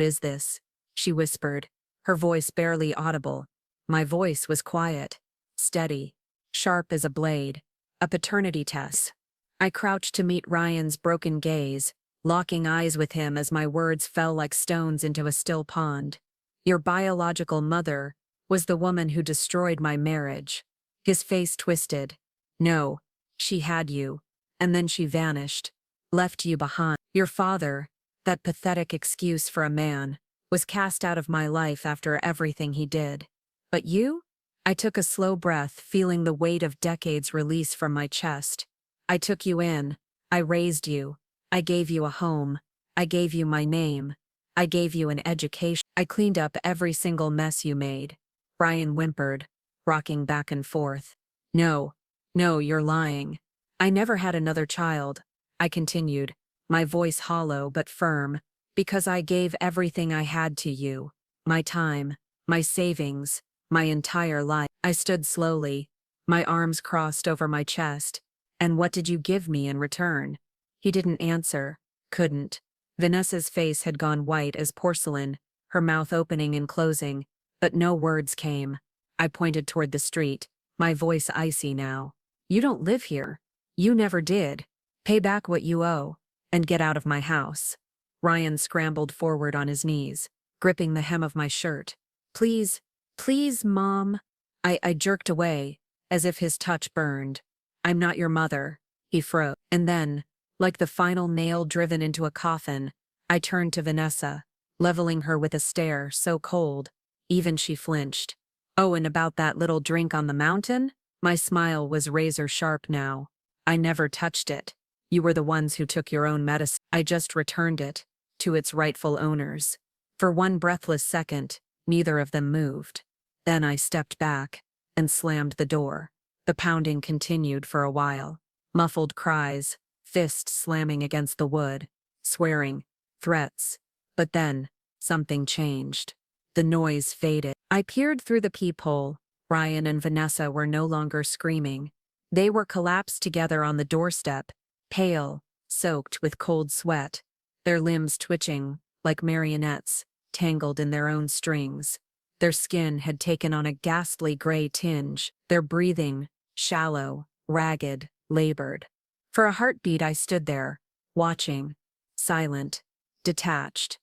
is this? She whispered, her voice barely audible. My voice was quiet, steady, sharp as a blade. A paternity test. I crouched to meet Ryan's broken gaze, locking eyes with him as my words fell like stones into a still pond. Your biological mother was the woman who destroyed my marriage. His face twisted. No, she had you, and then she vanished, left you behind. Your father, that pathetic excuse for a man, was cast out of my life after everything he did. But you? I took a slow breath, feeling the weight of decades release from my chest. I took you in. I raised you. I gave you a home. I gave you my name. I gave you an education. I cleaned up every single mess you made. Ryan whimpered, rocking back and forth. No, you're lying. I never had another child, I continued, my voice hollow but firm, because I gave everything I had to you. My time, my savings, my entire life. I stood slowly, my arms crossed over my chest. And what did you give me in return? He didn't answer, couldn't. Vanessa's face had gone white as porcelain, her mouth opening and closing, but no words came. I pointed toward the street, my voice icy now. You don't live here. You never did. Pay back what you owe, and get out of my house. Ryan scrambled forward on his knees, gripping the hem of my shirt. Please, Mom. I jerked away, as if his touch burned. I'm not your mother, he froze. And then, like the final nail driven into a coffin, I turned to Vanessa, leveling her with a stare so cold, even she flinched. Oh, and about that little drink on the mountain? My smile was razor sharp now. I never touched it. You were the ones who took your own medicine. I just returned it to its rightful owners. For one breathless second, neither of them moved. Then I stepped back and slammed the door. The pounding continued for a while. Muffled cries, fists slamming against the wood, swearing, threats. But then, something changed. The noise faded. I peered through the peephole. Ryan and Vanessa were no longer screaming. They were collapsed together on the doorstep, pale, soaked with cold sweat, their limbs twitching like marionettes, tangled in their own strings. Their skin had taken on a ghastly gray tinge, their breathing, shallow, ragged, labored. For a heartbeat I stood there, watching, silent, detached.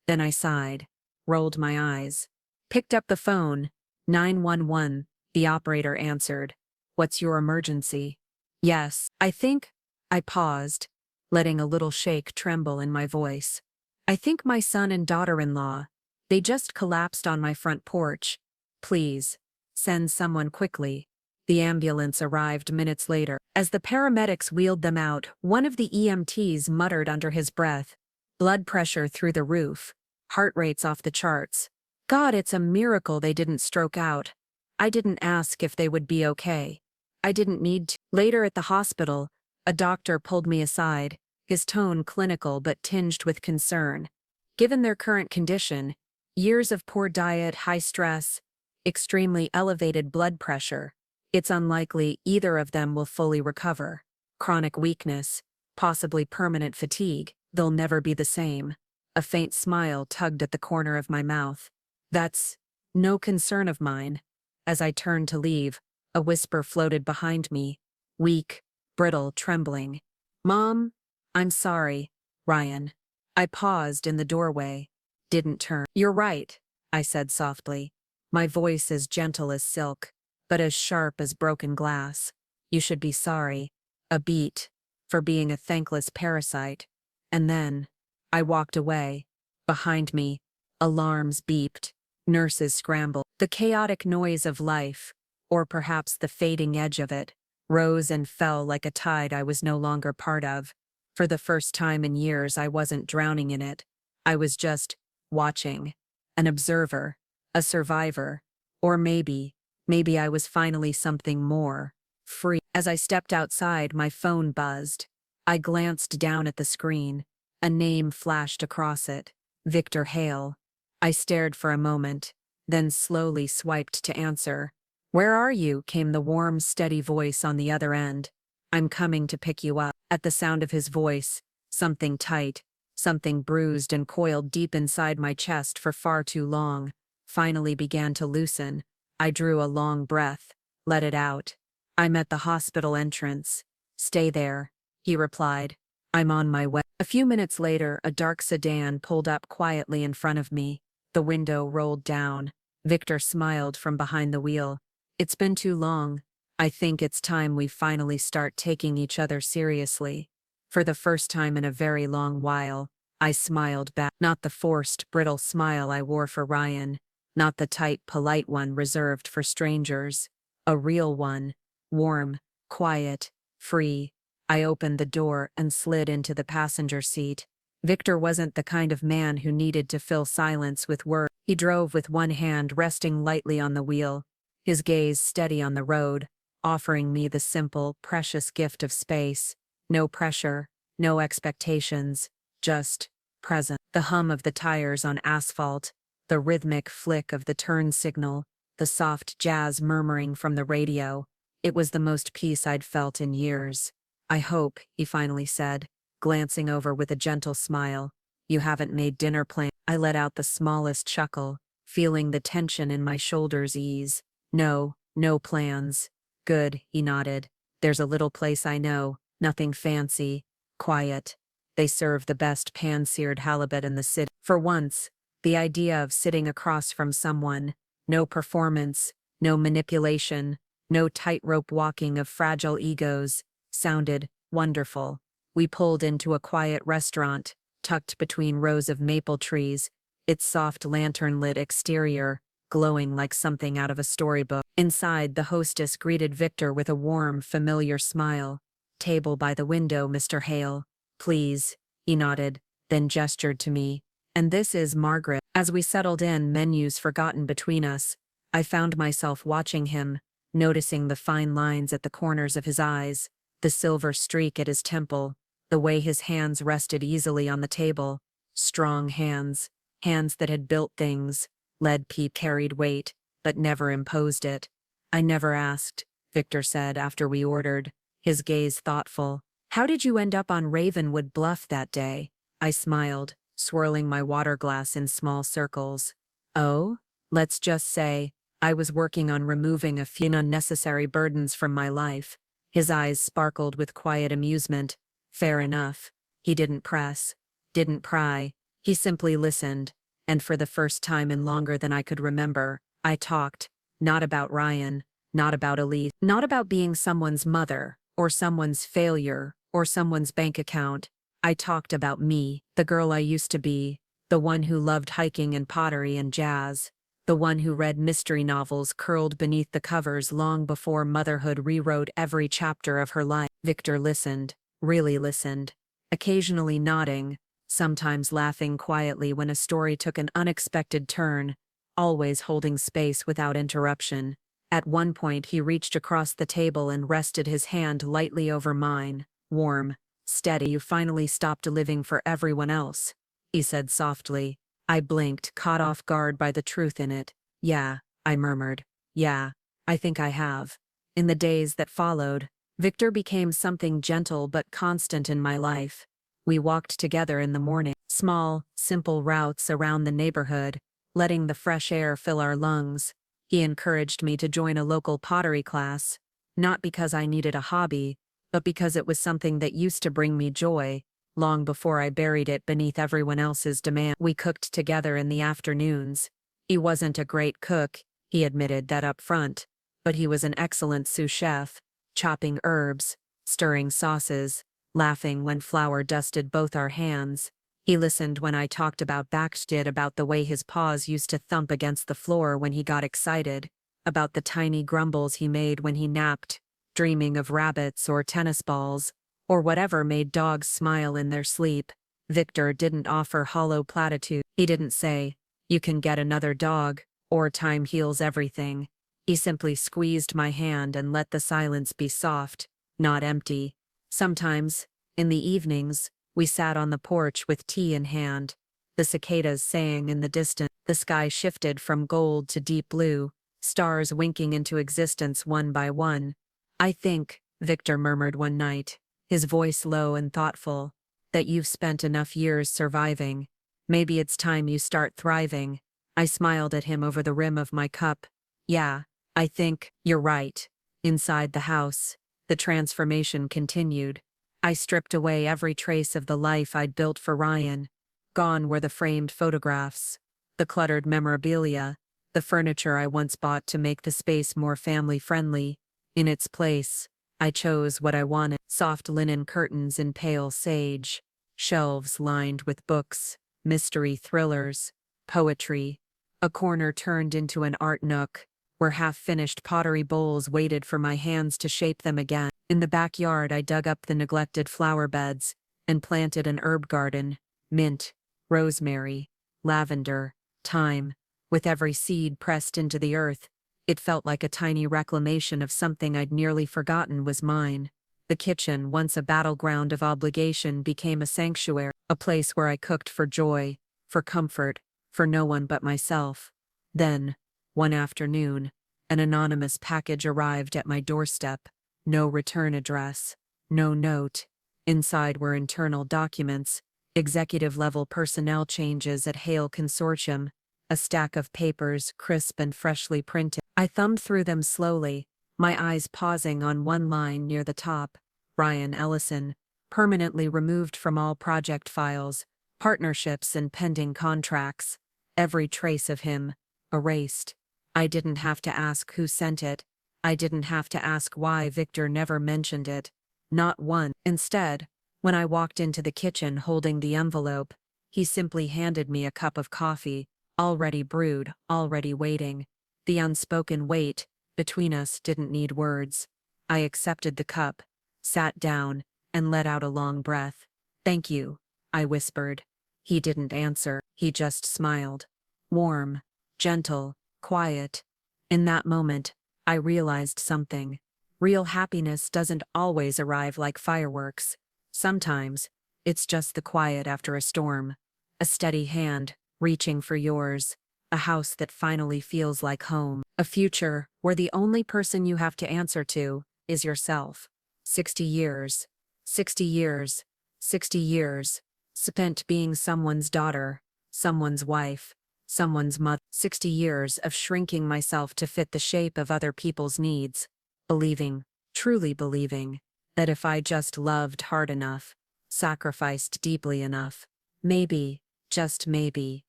Then I sighed, rolled my eyes, picked up the phone. 911, the operator answered. What's your emergency? Yes, I think. I paused, letting a little shake tremble in my voice. I think my son and daughter-in-law, they just collapsed on my front porch. Please, send someone quickly. The ambulance arrived minutes later. As the paramedics wheeled them out, one of the EMTs muttered under his breath, blood pressure through the roof, heart rates off the charts. God, it's a miracle they didn't stroke out. I didn't ask if they would be okay. I didn't need to. Later at the hospital, a doctor pulled me aside, his tone clinical but tinged with concern. Given their current condition, years of poor diet, high stress, extremely elevated blood pressure, it's unlikely either of them will fully recover. Chronic weakness, possibly permanent fatigue, they'll never be the same. A faint smile tugged at the corner of my mouth. That's no concern of mine. As I turned to leave, a whisper floated behind me, weak, brittle, trembling. Mom, I'm sorry, Ryan. I paused in the doorway, didn't turn. You're right, I said softly, my voice as gentle as silk, but as sharp as broken glass. You should be sorry, a beat, for being a thankless parasite. And then, I walked away. Behind me, alarms beeped, nurses scrambled. The chaotic noise of life, or perhaps the fading edge of it, rose and fell like a tide I was no longer part of. For the first time in years, I wasn't drowning in it. I was just watching, an observer, a survivor, or maybe I was finally something more, free. As I stepped outside, my phone buzzed. I glanced down at the screen. A name flashed across it, Victor Hale. I stared for a moment, then slowly swiped to answer. Where are you? Came the warm, steady voice on the other end. I'm coming to pick you up. At the sound of his voice, something tight, something bruised and coiled deep inside my chest for far too long, finally began to loosen. I drew a long breath, let it out. I'm at the hospital entrance. Stay there, he replied. I'm on my way. A few minutes later, a dark sedan pulled up quietly in front of me. The window rolled down. Victor smiled from behind the wheel. It's been too long. I think it's time we finally start taking each other seriously. For the first time in a very long while, I smiled back. Not the forced, brittle smile I wore for Ryan. Not the tight, polite one reserved for strangers. A real one. Warm, quiet, free. I opened the door and slid into the passenger seat. Victor wasn't the kind of man who needed to fill silence with words. He drove with one hand resting lightly on the wheel, his gaze steady on the road, offering me the simple, precious gift of space. No pressure, no expectations, just present. The hum of the tires on asphalt, the rhythmic flick of the turn signal, the soft jazz murmuring from the radio. It was the most peace I'd felt in years. I hope, he finally said, glancing over with a gentle smile. You haven't made dinner plans. I let out the smallest chuckle, feeling the tension in my shoulders ease. No plans. Good, he nodded. There's a little place I know, nothing fancy, quiet. They serve the best pan-seared halibut in the city. For once, the idea of sitting across from someone, no performance, no manipulation, no tightrope walking of fragile egos, sounded wonderful. We pulled into a quiet restaurant, tucked between rows of maple trees, its soft lantern-lit exterior glowing like something out of a storybook. Inside, the hostess greeted Victor with a warm, familiar smile. Table by the window, Mr. Hale. Please, he nodded, then gestured to me. And this is Margaret. As we settled in, menus forgotten between us, I found myself watching him, noticing the fine lines at the corners of his eyes, the silver streak at his temple, the way his hands rested easily on the table. Strong hands, hands that had built things. Lead peep carried weight, but never imposed it. I never asked, Victor said after we ordered, his gaze thoughtful. How did you end up on Ravenwood Bluff that day? I smiled, swirling my water glass in small circles. Oh? Let's just say, I was working on removing a few unnecessary burdens from my life. His eyes sparkled with quiet amusement. Fair enough. He didn't press, didn't pry. He simply listened, and for the first time in longer than I could remember, I talked, not about Ryan, not about Elise, not about being someone's mother, or someone's failure, or someone's bank account. I talked about me, the girl I used to be, the one who loved hiking and pottery and jazz, the one who read mystery novels curled beneath the covers long before motherhood rewrote every chapter of her life. Victor listened, really listened, occasionally nodding, sometimes laughing quietly when a story took an unexpected turn, always holding space without interruption. At one point he reached across the table and rested his hand lightly over mine, warm, steady. "You finally stopped living for everyone else," he said softly. I blinked, caught off guard by the truth in it. "Yeah," I murmured. "Yeah, I think I have." In the days that followed, Victor became something gentle but constant in my life. We walked together in the morning, small, simple routes around the neighborhood, letting the fresh air fill our lungs. He encouraged me to join a local pottery class, not because I needed a hobby, but because it was something that used to bring me joy, long before I buried it beneath everyone else's demand. We cooked together in the afternoons. He wasn't a great cook, he admitted that up front, but he was an excellent sous chef, chopping herbs, stirring sauces, laughing when flour dusted both our hands. He listened when I talked about Backstead, about the way his paws used to thump against the floor when he got excited, about the tiny grumbles he made when he napped, dreaming of rabbits or tennis balls, or whatever made dogs smile in their sleep. Victor didn't offer hollow platitudes. He didn't say, "You can get another dog," or "Time heals everything." He simply squeezed my hand and let the silence be soft, not empty. Sometimes, in the evenings, we sat on the porch with tea in hand. The cicadas sang in the distance. The sky shifted from gold to deep blue, stars winking into existence one by one. "I think," Victor murmured one night, his voice low and thoughtful, "that you've spent enough years surviving. Maybe it's time you start thriving." I smiled at him over the rim of my cup. "Yeah, I think you're right." Inside the house, the transformation continued. I stripped away every trace of the life I'd built for Ryan. Gone were the framed photographs, the cluttered memorabilia, the furniture I once bought to make the space more family-friendly. In its place, I chose what I wanted: soft linen curtains in pale sage, shelves lined with books, mystery thrillers, poetry. A corner turned into an art nook, where half-finished pottery bowls waited for my hands to shape them again. In the backyard I dug up the neglected flower beds and planted an herb garden: mint, rosemary, lavender, thyme. With every seed pressed into the earth, it felt like a tiny reclamation of something I'd nearly forgotten was mine. The kitchen, once a battleground of obligation, became a sanctuary, a place where I cooked for joy, for comfort, for no one but myself. Then, one afternoon, an anonymous package arrived at my doorstep. No return address, no note. Inside were internal documents, executive-level personnel changes at Hale Consortium, a stack of papers, crisp and freshly printed. I thumbed through them slowly, my eyes pausing on one line near the top: Ryan Ellison, permanently removed from all project files, partnerships and pending contracts. Every trace of him, erased. I didn't have to ask who sent it. I didn't have to ask why Victor never mentioned it. Not one. Instead, when I walked into the kitchen holding the envelope, he simply handed me a cup of coffee, already brewed, already waiting. The unspoken weight between us didn't need words. I accepted the cup, sat down, and let out a long breath. "Thank you," I whispered. He didn't answer, he just smiled. Warm, gentle, quiet. In that moment, I realized something. Real happiness doesn't always arrive like fireworks. Sometimes, it's just the quiet after a storm. A steady hand, reaching for yours. A house that finally feels like home. A future where the only person you have to answer to is yourself. 60 years. 60 years. 60 years. Spent being someone's daughter, someone's wife, someone's mother. 60 years of shrinking myself to fit the shape of other people's needs. Believing, truly believing, that if I just loved hard enough, sacrificed deeply enough, maybe, just maybe,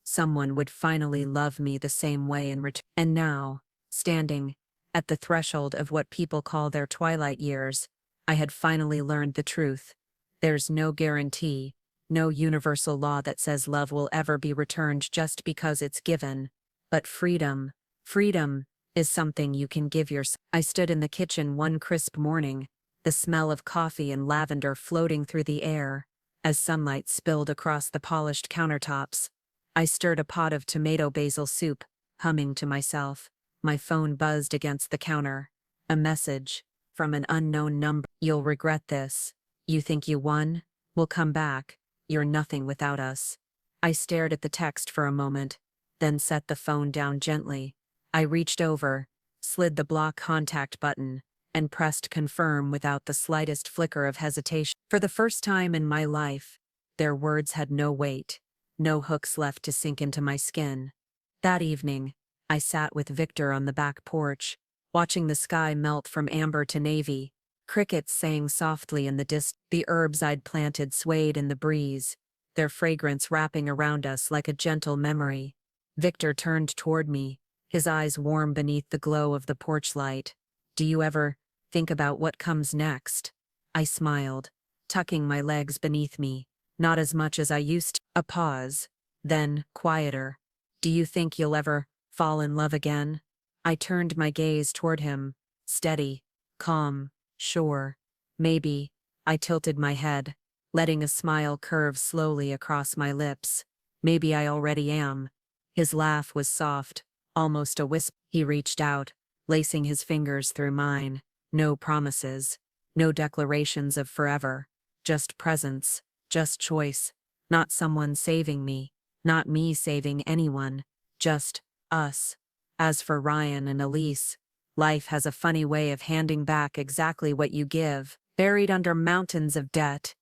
someone would finally love me the same way in return. And now, standing at the threshold of what people call their twilight years, I had finally learned the truth. There's no guarantee, no universal law that says love will ever be returned just because it's given. But freedom is something you can give yourself. I stood in the kitchen one crisp morning, the smell of coffee and lavender floating through the air. As sunlight spilled across the polished countertops, I stirred a pot of tomato basil soup, humming to myself. My phone buzzed against the counter. A message from an unknown number. You'll regret this. You think you won? We'll come back. You're nothing without us. I stared at the text for a moment, then set the phone down gently. I reached over, slid the block contact button, and pressed confirm without the slightest flicker of hesitation. For the first time in my life, their words had no weight, no hooks left to sink into my skin. That evening, I sat with Victor on the back porch, watching the sky melt from amber to navy. Crickets sang softly in the distance. The herbs I'd planted swayed in the breeze, their fragrance wrapping around us like a gentle memory. Victor turned toward me, his eyes warm beneath the glow of the porch light. Do you ever think about what comes next? I smiled, tucking my legs beneath me. Not as much as I used to. A pause, then, quieter. Do you think you'll ever fall in love again? I turned my gaze toward him, steady, calm, sure. Maybe. I tilted my head, letting a smile curve slowly across my lips. Maybe I already am. His laugh was soft, almost a whisper. He reached out, lacing his fingers through mine. No promises, no declarations of forever. Just presence, just choice. Not someone saving me, not me saving anyone. Just us. As for Ryan and Elise, life has a funny way of handing back exactly what you give. Buried under mountains of debt,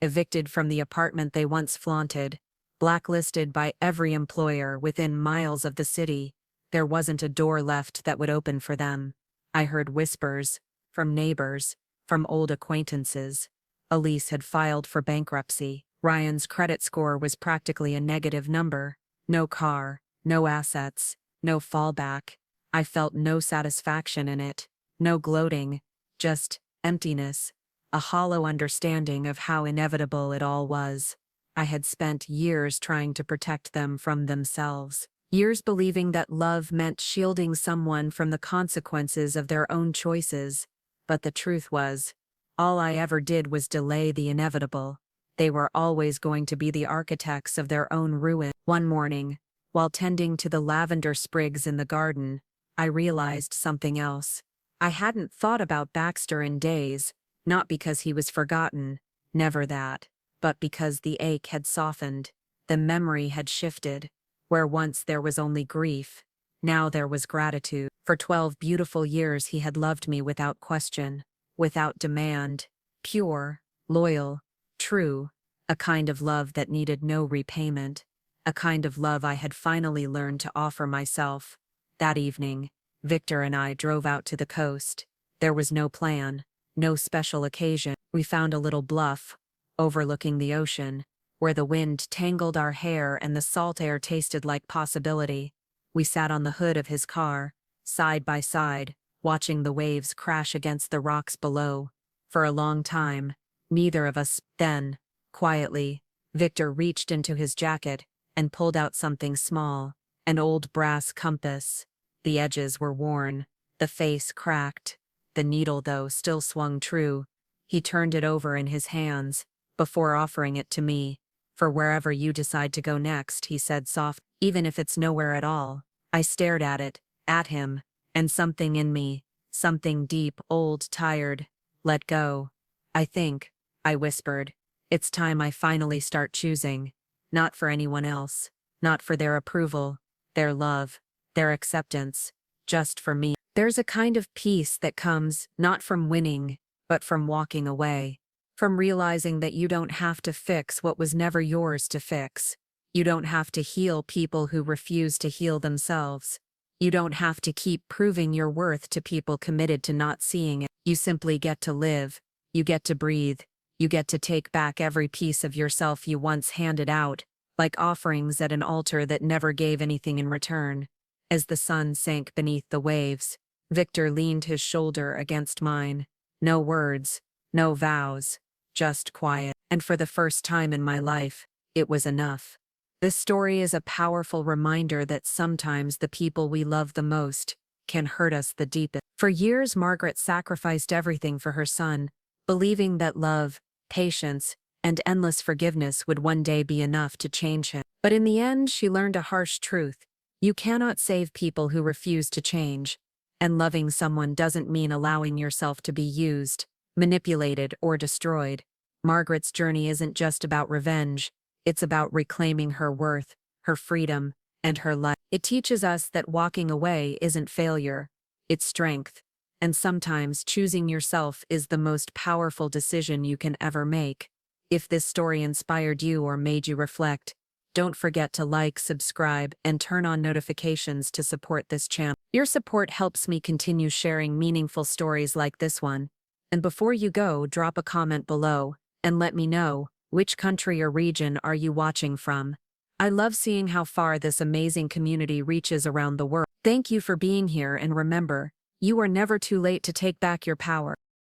evicted from the apartment they once flaunted, blacklisted by every employer within miles of the city, there wasn't a door left that would open for them. I heard whispers, from neighbors, from old acquaintances. Elise had filed for bankruptcy. Ryan's credit score was practically a negative number. No car, no assets, no fallback. I felt no satisfaction in it, no gloating, just emptiness, a hollow understanding of how inevitable it all was. I had spent years trying to protect them from themselves, years believing that love meant shielding someone from the consequences of their own choices. But the truth was, all I ever did was delay the inevitable. They were always going to be the architects of their own ruin. One morning, while tending to the lavender sprigs in the garden, I realized something else. I hadn't thought about Baxter in days, not because he was forgotten, never that, but because the ache had softened, the memory had shifted. Where once there was only grief, now there was gratitude. For 12 beautiful years he had loved me without question, without demand, pure, loyal, true, a kind of love that needed no repayment, a kind of love I had finally learned to offer myself. That evening, Victor and I drove out to the coast. There was no plan, no special occasion. We found a little bluff, overlooking the ocean, where the wind tangled our hair and the salt air tasted like possibility. We sat on the hood of his car, side by side, watching the waves crash against the rocks below. For a long time, neither of us. Then, quietly, Victor reached into his jacket and pulled out something small, an old brass compass. The edges were worn, the face cracked. The needle, though, still swung true. He turned it over in his hands, before offering it to me. For wherever you decide to go next, he said soft, even if it's nowhere at all. I stared at it, at him, and something in me, something deep, old, tired, let go. I whispered, it's time I finally start choosing. Not for anyone else, not for their approval, their love, their acceptance, just for me. There's a kind of peace that comes, not from winning, but from walking away. From realizing that you don't have to fix what was never yours to fix. You don't have to heal people who refuse to heal themselves. You don't have to keep proving your worth to people committed to not seeing it. You simply get to live. You get to breathe. You get to take back every piece of yourself you once handed out, like offerings at an altar that never gave anything in return. As the sun sank beneath the waves, Victor leaned his shoulder against mine. No words, no vows, just quiet. And for the first time in my life, it was enough. This story is a powerful reminder that sometimes the people we love the most can hurt us the deepest. For years, Margaret sacrificed everything for her son, believing that love, patience, and endless forgiveness would one day be enough to change him. But in the end, she learned a harsh truth. You cannot save people who refuse to change. And loving someone doesn't mean allowing yourself to be used, manipulated, or destroyed. Margaret's journey isn't just about revenge. It's about reclaiming her worth, her freedom, and her life. It teaches us that walking away isn't failure, it's strength. And sometimes choosing yourself is the most powerful decision you can ever make. If this story inspired you or made you reflect, don't forget to like, subscribe, and turn on notifications to support this channel. Your support helps me continue sharing meaningful stories like this one. And before you go, drop a comment below and let me know, which country or region are you watching from? I love seeing how far this amazing community reaches around the world. Thank you for being here, and remember, you are never too late to take back your power.